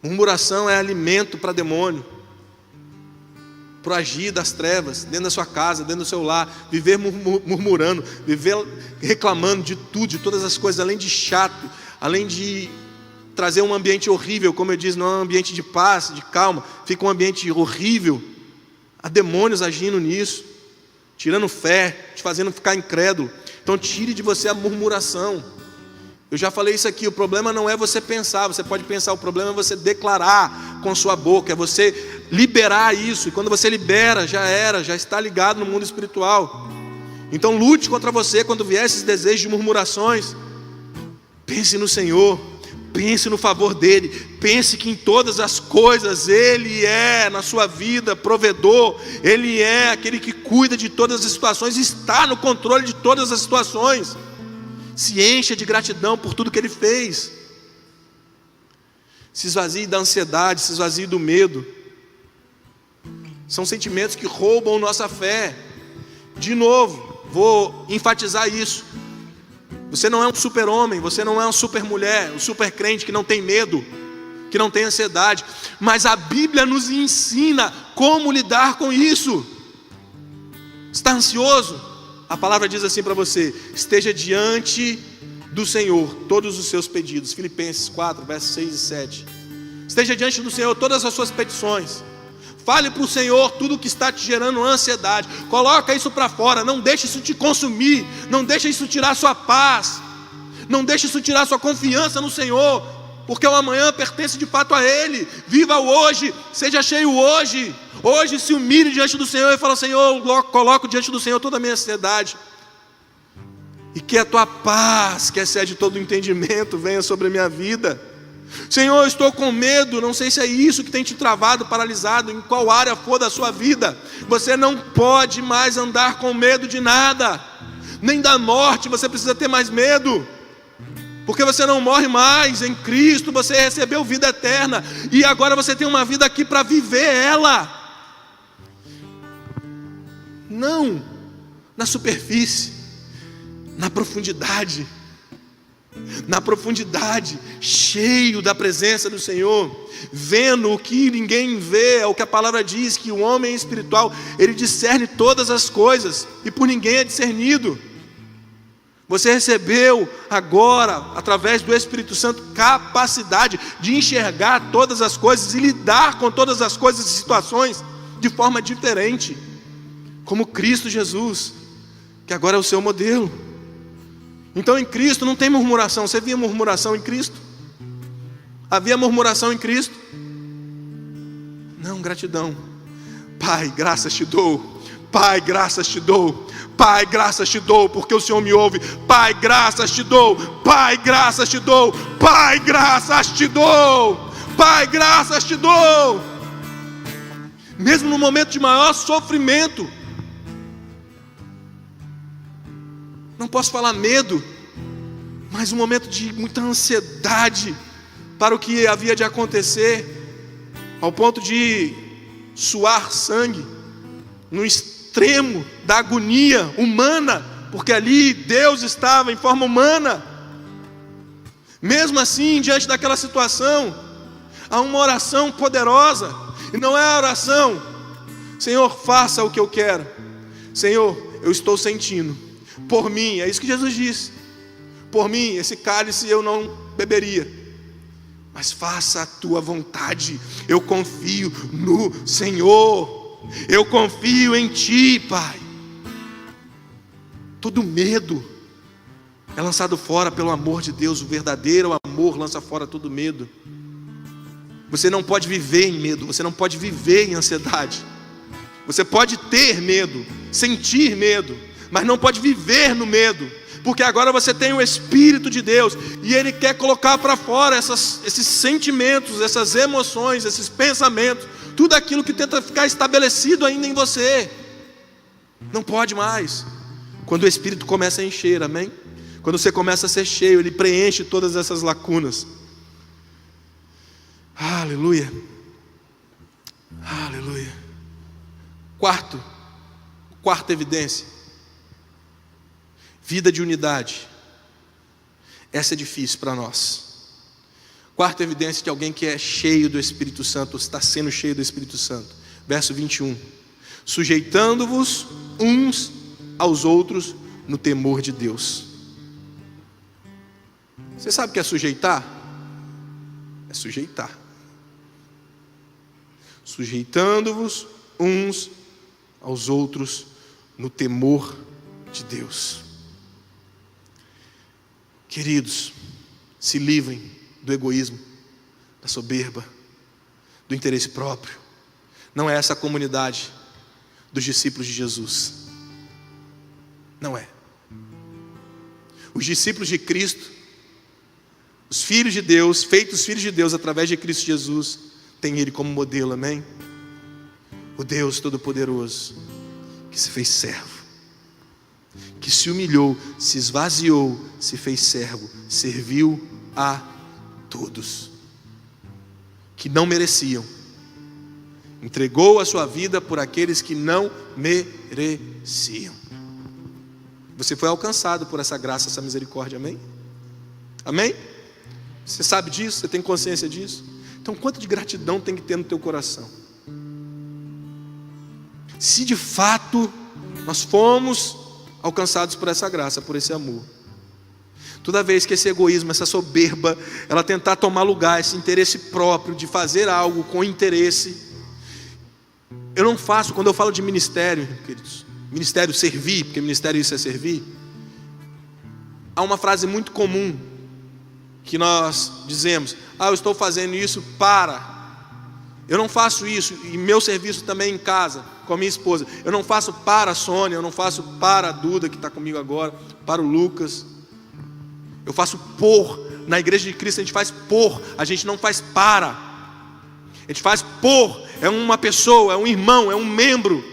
Murmuração é alimento para demônio, para o agir das trevas, dentro da sua casa, dentro do seu lar. Viver murmurando, viver reclamando de tudo, de todas as coisas, além de chato, além de trazer um ambiente horrível, como eu disse, não é um ambiente de paz, de calma, fica um ambiente horrível. Há demônios agindo nisso, tirando fé, te fazendo ficar incrédulo. Então tire de você a murmuração. Eu já falei isso aqui, o problema não é você pensar, você pode pensar, o problema é você declarar com sua boca, é você liberar isso, e quando você libera, já está ligado no mundo espiritual. Então lute contra você quando vier esses desejos de murmurações. Pense no Senhor, pense no favor dEle, pense que em todas as coisas Ele é, na sua vida, provedor, Ele é aquele que cuida de todas as situações, está no controle de todas as situações. Se encha de gratidão por tudo que Ele fez. Se esvazie da ansiedade, se esvazie do medo. São sentimentos que roubam nossa fé. De novo, vou enfatizar isso. Você não é um super-homem, você não é uma super-mulher, um super-crente que não tem medo, que não tem ansiedade. Mas a Bíblia nos ensina como lidar com isso. Está ansioso? A palavra diz assim para você: esteja diante do Senhor todos os seus pedidos. Filipenses 4, versos 6 e 7. Esteja diante do Senhor todas as suas petições. Fale para o Senhor tudo que está te gerando ansiedade. Coloca isso para fora, não deixe isso te consumir. Não deixe isso tirar sua paz. Não deixe isso tirar sua confiança no Senhor, porque o amanhã pertence de fato a Ele. Viva o hoje, seja cheio hoje. Hoje se humilhe diante do Senhor e fala: Senhor, eu coloco diante do Senhor toda a minha ansiedade. E que a tua paz, que excede todo o entendimento, venha sobre a minha vida. Senhor, eu estou com medo, não sei se é isso que tem te travado, paralisado, em qual área for da sua vida. Você não pode mais andar com medo de nada, nem da morte você precisa ter mais medo, porque você não morre mais em Cristo, você recebeu vida eterna, e agora você tem uma vida aqui para viver ela. Não na superfície, na profundidade, cheio da presença do Senhor, vendo o que ninguém vê. É o que a palavra diz, que o homem espiritual, ele discerne todas as coisas, e por ninguém é discernido. Você recebeu agora, através do Espírito Santo, capacidade de enxergar todas as coisas e lidar com todas as coisas e situações de forma diferente, como Cristo Jesus, que agora é o seu modelo. Então em Cristo não tem murmuração. Você via murmuração em Cristo? Havia murmuração em Cristo? Não, gratidão. Pai, graças te dou. Pai, graças te dou. Pai, graças te dou, porque o Senhor me ouve. Pai, graças te dou. Pai, graças te dou. Pai, graças te dou. Pai, graças te dou. Mesmo no momento de maior sofrimento. Não posso falar medo, mas um momento de muita ansiedade para o que havia de acontecer, ao ponto de suar sangue, no extremo da agonia humana, porque ali Deus estava em forma humana. Mesmo assim, diante daquela situação, há uma oração poderosa, e não é a oração: Senhor, faça o que eu quero. Senhor, eu estou sentindo. Por mim, é isso que Jesus disse: por mim, esse cálice eu não beberia, mas faça a tua vontade. Eu confio no Senhor, eu confio em ti, Pai. Todo medo é lançado fora pelo amor de Deus. O verdadeiro amor lança fora todo medo. Você não pode viver em medo, você não pode viver em ansiedade. Você pode ter medo, sentir medo, mas não pode viver no medo, porque agora você tem o Espírito de Deus, e Ele quer colocar para fora esses sentimentos, essas emoções, esses pensamentos, tudo aquilo que tenta ficar estabelecido ainda em você. Não pode mais. Quando o Espírito começa a encher, amém? Quando você começa a ser cheio, Ele preenche todas essas lacunas. Aleluia. Aleluia. Quarta evidência. Vida de unidade. Essa é difícil para nós. Quarta evidência de alguém que é cheio do Espírito Santo, está sendo cheio do Espírito Santo. Verso 21. Sujeitando-vos uns aos outros no temor de Deus. Você sabe o que é sujeitar? É sujeitar. Sujeitando-vos uns aos outros no temor de Deus. Queridos, se livrem do egoísmo, da soberba, do interesse próprio. Não é essa a comunidade dos discípulos de Jesus. Não é. Os discípulos de Cristo, os filhos de Deus, feitos filhos de Deus através de Cristo Jesus, têm Ele como modelo, amém? O Deus Todo-Poderoso, que se fez servo, que se humilhou, se esvaziou, se fez servo, serviu a todos, que não mereciam, entregou a sua vida por aqueles que não mereciam. Você foi alcançado por essa graça, essa misericórdia, amém? Amém? Você sabe disso? Você tem consciência disso? Então quanto de gratidão tem que ter no teu coração? Se de fato nós fomos alcançados por essa graça, por esse amor. Toda vez que esse egoísmo, essa soberba, ela tentar tomar lugar, esse interesse próprio de fazer algo com interesse. Eu não faço, quando eu falo de ministério, queridos, ministério servir, porque ministério isso é servir. Há uma frase muito comum que nós dizemos: eu estou fazendo isso para. Eu não faço isso, e meu serviço também em casa, com a minha esposa. Eu não faço para a Sônia, eu não faço para a Duda que está comigo agora, para o Lucas. Eu faço por. Na igreja de Cristo a gente faz por, a gente não faz para. A gente faz por, é uma pessoa, é um irmão, é um membro.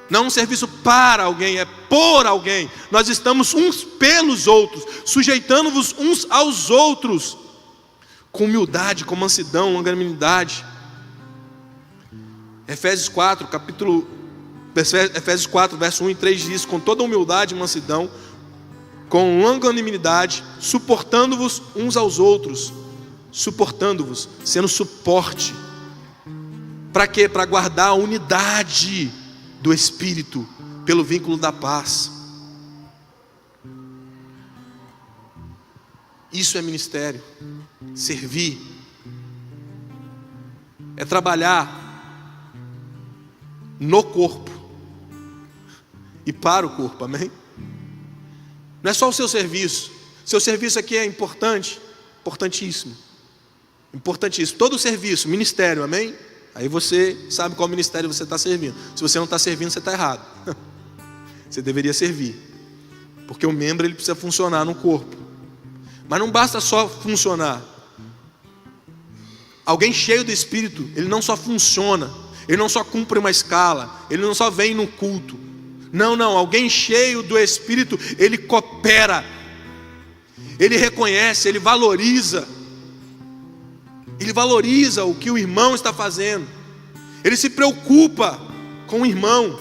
Não um serviço para alguém, é por alguém. Nós estamos uns pelos outros, sujeitando-vos uns aos outros, com humildade, com mansidão, longanimidade. Efésios 4, verso 1 e 3 diz: com toda humildade e mansidão, com longanimidade, suportando-vos uns aos outros. Suportando-vos, sendo suporte. Para quê? Para guardar a unidade do Espírito, pelo vínculo da paz. Isso é ministério. Servir é trabalhar no corpo e para o corpo, amém? Não é só o seu serviço aqui é importante, importantíssimo, todo o serviço, ministério, amém? Aí você sabe qual ministério você está servindo. Se você não está servindo, você está errado. Você deveria servir, porque o membro ele precisa funcionar no corpo. Mas não basta só funcionar. Alguém cheio do Espírito, ele não só funciona, ele não só cumpre uma escala, ele não só vem no culto. Não, alguém cheio do Espírito, ele coopera, ele reconhece, ele valoriza o que o irmão está fazendo. Ele se preocupa com o irmão.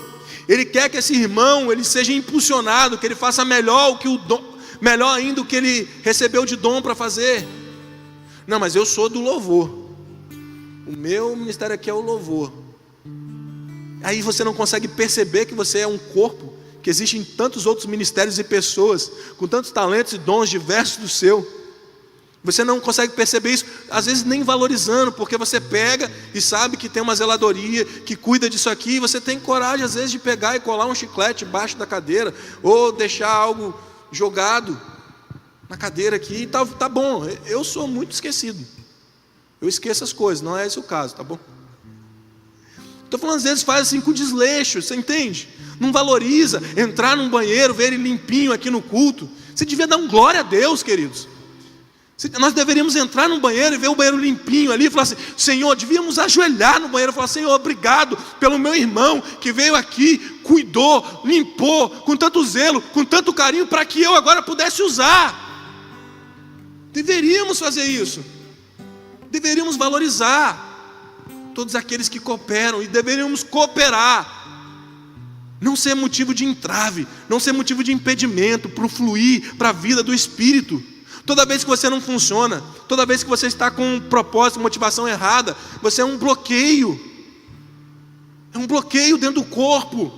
Ele quer que esse irmão ele seja impulsionado, que ele faça melhor ainda o que ele recebeu de dom para fazer. Não, mas eu sou do louvor. O meu ministério aqui é o louvor. Aí você não consegue perceber que você é um corpo, que existem tantos outros ministérios e pessoas com tantos talentos e dons diversos do seu. Você não consegue perceber isso, às vezes nem valorizando, porque você pega e sabe que tem uma zeladoria que cuida disso aqui, e você tem coragem às vezes de pegar e colar um chiclete embaixo da cadeira, ou deixar algo jogado na cadeira aqui, e tá bom. Eu sou muito esquecido, eu esqueço as coisas, não é esse o caso, tá bom? Estou falando, às vezes faz assim com desleixo, você entende? Não valoriza, entrar num banheiro, ver ele limpinho aqui no culto. Você devia dar um glória a Deus, queridos. Nós deveríamos entrar num banheiro e ver o banheiro limpinho ali e falar assim: Senhor, devíamos ajoelhar no banheiro e falar: Senhor, obrigado pelo meu irmão que veio aqui, cuidou, limpou, com tanto zelo, com tanto carinho, para que eu agora pudesse usar. Deveríamos fazer isso, deveríamos valorizar todos aqueles que cooperam, e deveríamos cooperar, não ser motivo de entrave, não ser motivo de impedimento para o fluir, para a vida do Espírito. Toda vez que você não funciona, toda vez que você está com um propósito, motivação errada, você é um bloqueio dentro do corpo.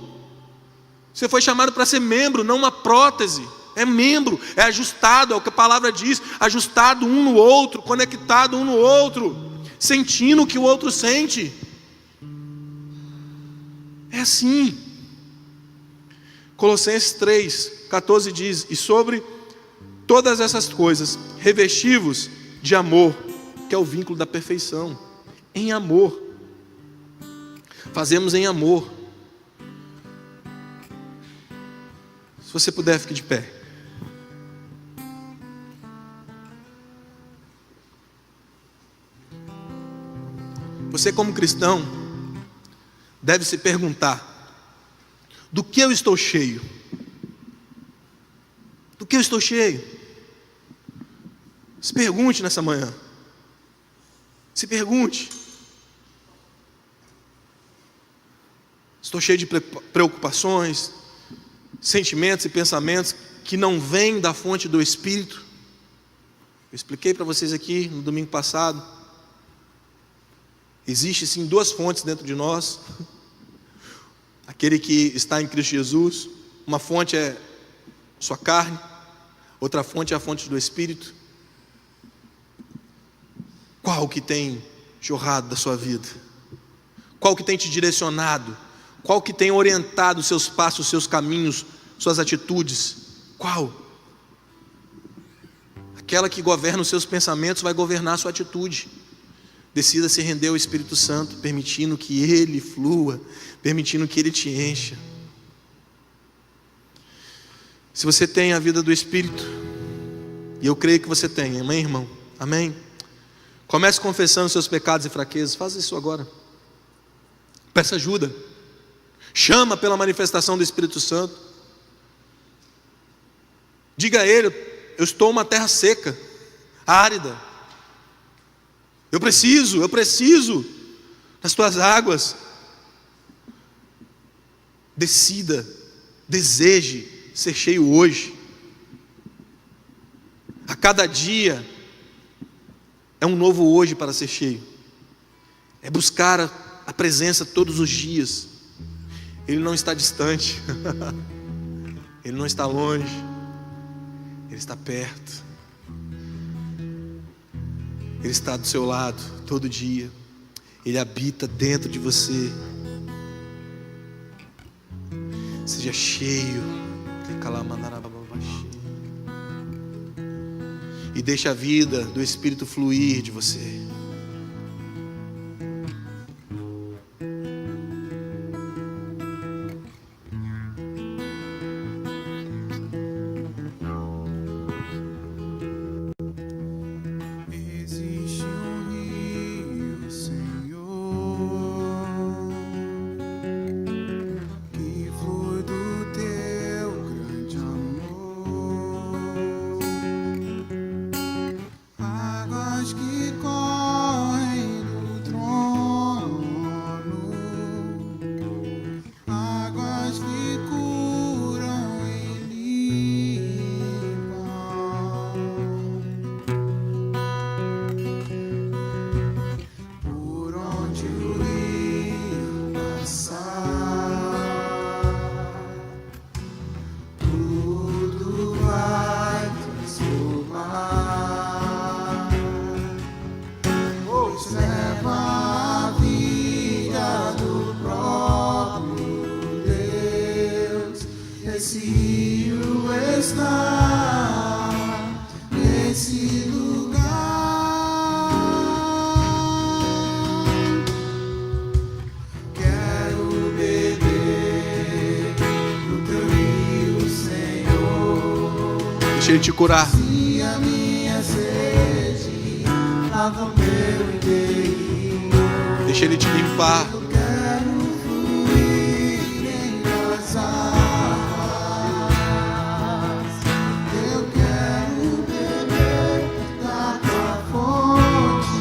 Você foi chamado para ser membro, não uma prótese. É membro, é ajustado, é o que a palavra diz, ajustado um no outro, conectado um no outro, sentindo o que o outro sente. É assim. Colossenses 3:14 diz: e sobre todas essas coisas, revesti-vos de amor, que é o vínculo da perfeição. Em amor. Fazemos em amor. Se você puder, fique de pé. Você, como cristão, deve se perguntar: do que eu estou cheio? Do que eu estou cheio? Se pergunte nessa manhã. Se pergunte. Estou cheio de preocupações, sentimentos e pensamentos que não vêm da fonte do Espírito. Eu expliquei para vocês aqui no domingo passado. Existe sim duas fontes dentro de nós. Aquele que está em Cristo Jesus, uma fonte é sua carne, outra fonte é a fonte do Espírito. Qual que tem jorrado da sua vida? Qual que tem te direcionado? Qual que tem orientado os seus passos, os seus caminhos, suas atitudes? Qual? Aquela que governa os seus pensamentos vai governar a sua atitude. Decida se render ao Espírito Santo, permitindo que Ele flua, permitindo que Ele te encha. Se você tem a vida do Espírito, e eu creio que você tem, amém, irmão? Amém? Comece confessando seus pecados e fraquezas. Faça isso agora. Peça ajuda. Chama pela manifestação do Espírito Santo. Diga a Ele: eu estou uma terra seca, árida. Eu preciso das tuas águas. Decida, deseje ser cheio hoje. A cada dia é um novo hoje para ser cheio. É buscar a presença todos os dias. Ele não está distante. Ele não está longe. Ele está perto. Ele está do seu lado todo dia. Ele habita dentro de você. Seja cheio. E deixe a vida do Espírito fluir de você. Deixa Ele te curar. Se a minha sede lava o meu interior, Deixa Ele te limpar. eu quero fluir em tuas águas. Eu quero beber da tua fonte,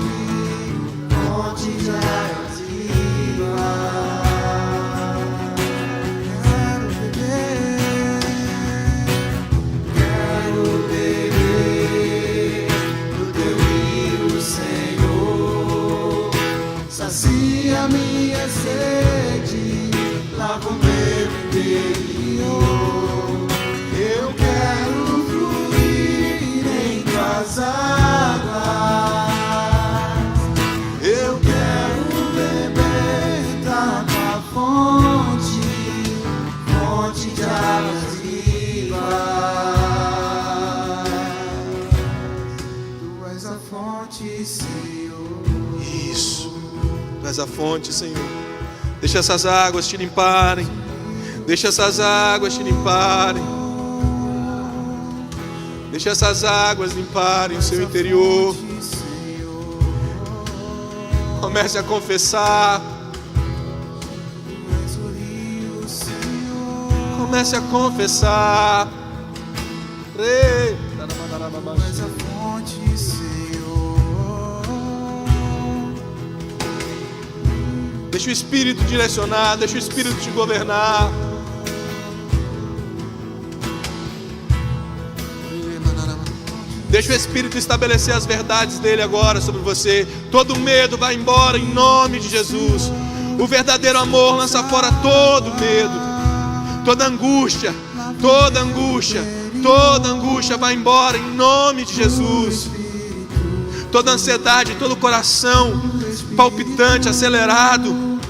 fonte de águas sede, lava o meu interior. Eu quero fluir em tuas águas. Eu quero beber da tua fonte, fonte de águas vivas. Tu és a fonte, Senhor. Isso. Tu és a fonte, Senhor. Deixa essas águas te limparem. Deixa essas águas te limparem. Deixa essas águas limparem o seu interior. Comece a confessar. Comece a confessar. És a fonte, Senhor. Deixa o Espírito direcionar. Deixa o Espírito te governar. Deixa o Espírito estabelecer as verdades dele agora sobre você. Todo medo vai embora em nome de Jesus. O verdadeiro amor lança fora todo medo. Toda angústia, toda angústia, toda angústia vai embora em nome de Jesus. Toda ansiedade, todo coração palpitante, acelerado,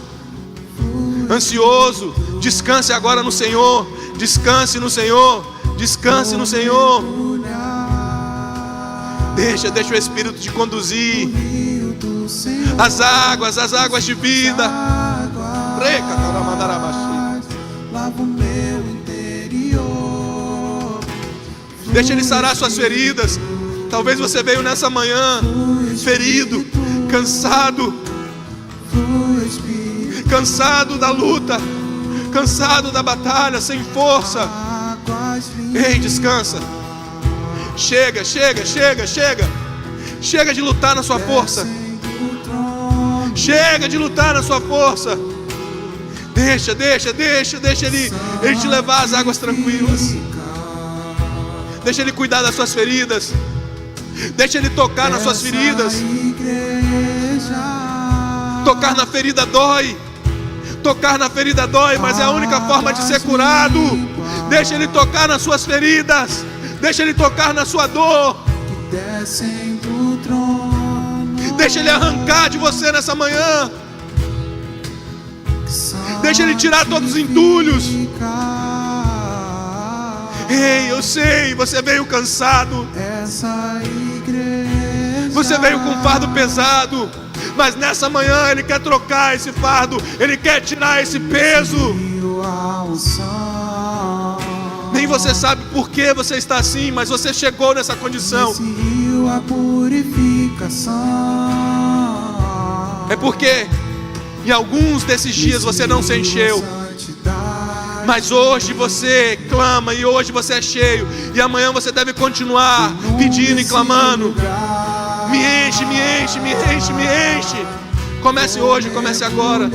ansioso, descanse agora no Senhor. Descanse no Senhor. Descanse no Senhor. Deixa o Espírito te conduzir. As águas de vida. Lava o meu interior. Deixa Ele sarar suas feridas. Talvez você veio nessa manhã ferido, cansado, cansado da luta, cansado da batalha, sem força. Ei, descansa. Chega. Chega de lutar na sua força. Chega de lutar na sua força. Deixa Ele te levar às águas tranquilas. Deixa Ele cuidar das suas feridas. Deixa Ele tocar nas suas feridas. Tocar na ferida dói. Tocar na ferida dói, mas é a única forma de ser curado. Deixa Ele tocar nas suas feridas. Deixa Ele tocar na sua dor. Deixa Ele arrancar de você nessa manhã. Deixa Ele tirar todos os entulhos. Ei, eu sei, você veio cansado. Você veio com um fardo pesado. Mas nessa manhã Ele quer trocar esse fardo. Ele quer tirar esse peso. Nem você sabe por que você está assim, mas você chegou nessa condição. É porque em alguns desses dias você não se encheu. Mas hoje você clama e hoje você é cheio. E amanhã você deve continuar pedindo e clamando. Me enche. Comece hoje, comece agora.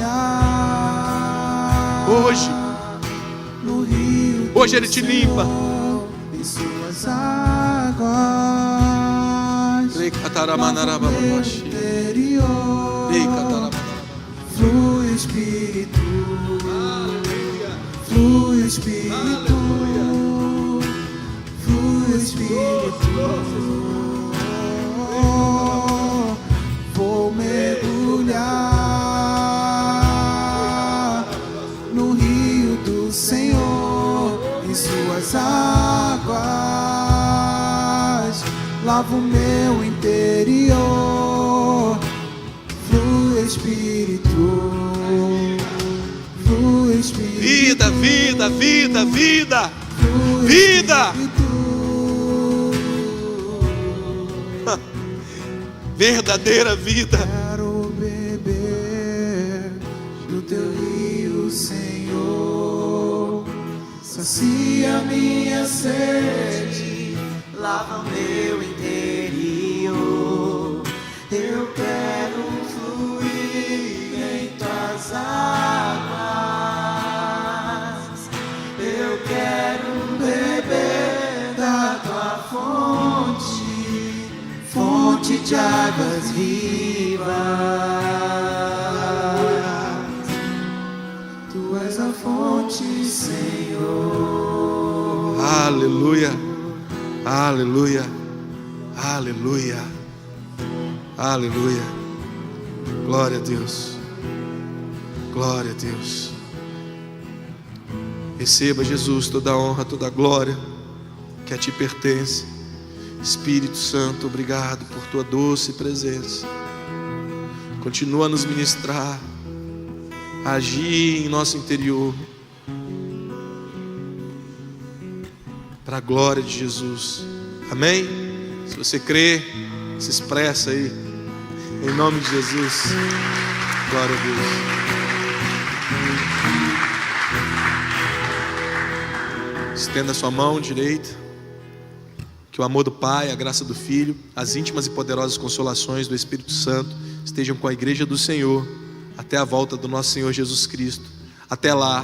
Hoje Ele te limpa. Flui Espírito. Flui Espírito. Flui Espírito. Vou mergulhar no rio do Senhor, em suas águas. Lava o meu interior. Flui Espírito. Flui Espírito. Vida. Verdadeira vida. Quero beber do teu rio, Senhor. Sacia minha sede, lava meu interior. Eu quero fluir em tuas águas. Eu quero beber da tua fonte, fonte de águas vivas. Aleluia, aleluia, aleluia, aleluia. Glória a Deus, glória a Deus. Receba, Jesus, toda a honra, toda a glória que a Ti pertence. Espírito Santo, obrigado por Tua doce presença. Continua a nos ministrar, a agir em nosso interior, para a glória de Jesus. Amém? Se você crê, se expressa aí, em nome de Jesus. Glória a Deus. Estenda a sua mão direita. Que o amor do Pai, a graça do Filho, as íntimas e poderosas consolações do Espírito Santo estejam com a igreja do Senhor até a volta do nosso Senhor Jesus Cristo. Até lá,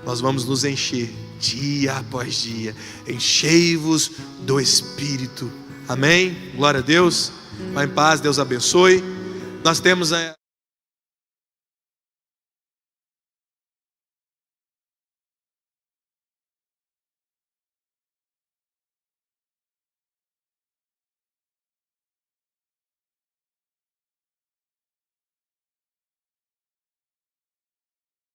nós vamos nos encher dia após dia. Enchei-vos do Espírito. Amém? Glória a Deus. Vá em paz, Deus abençoe. Nós temos a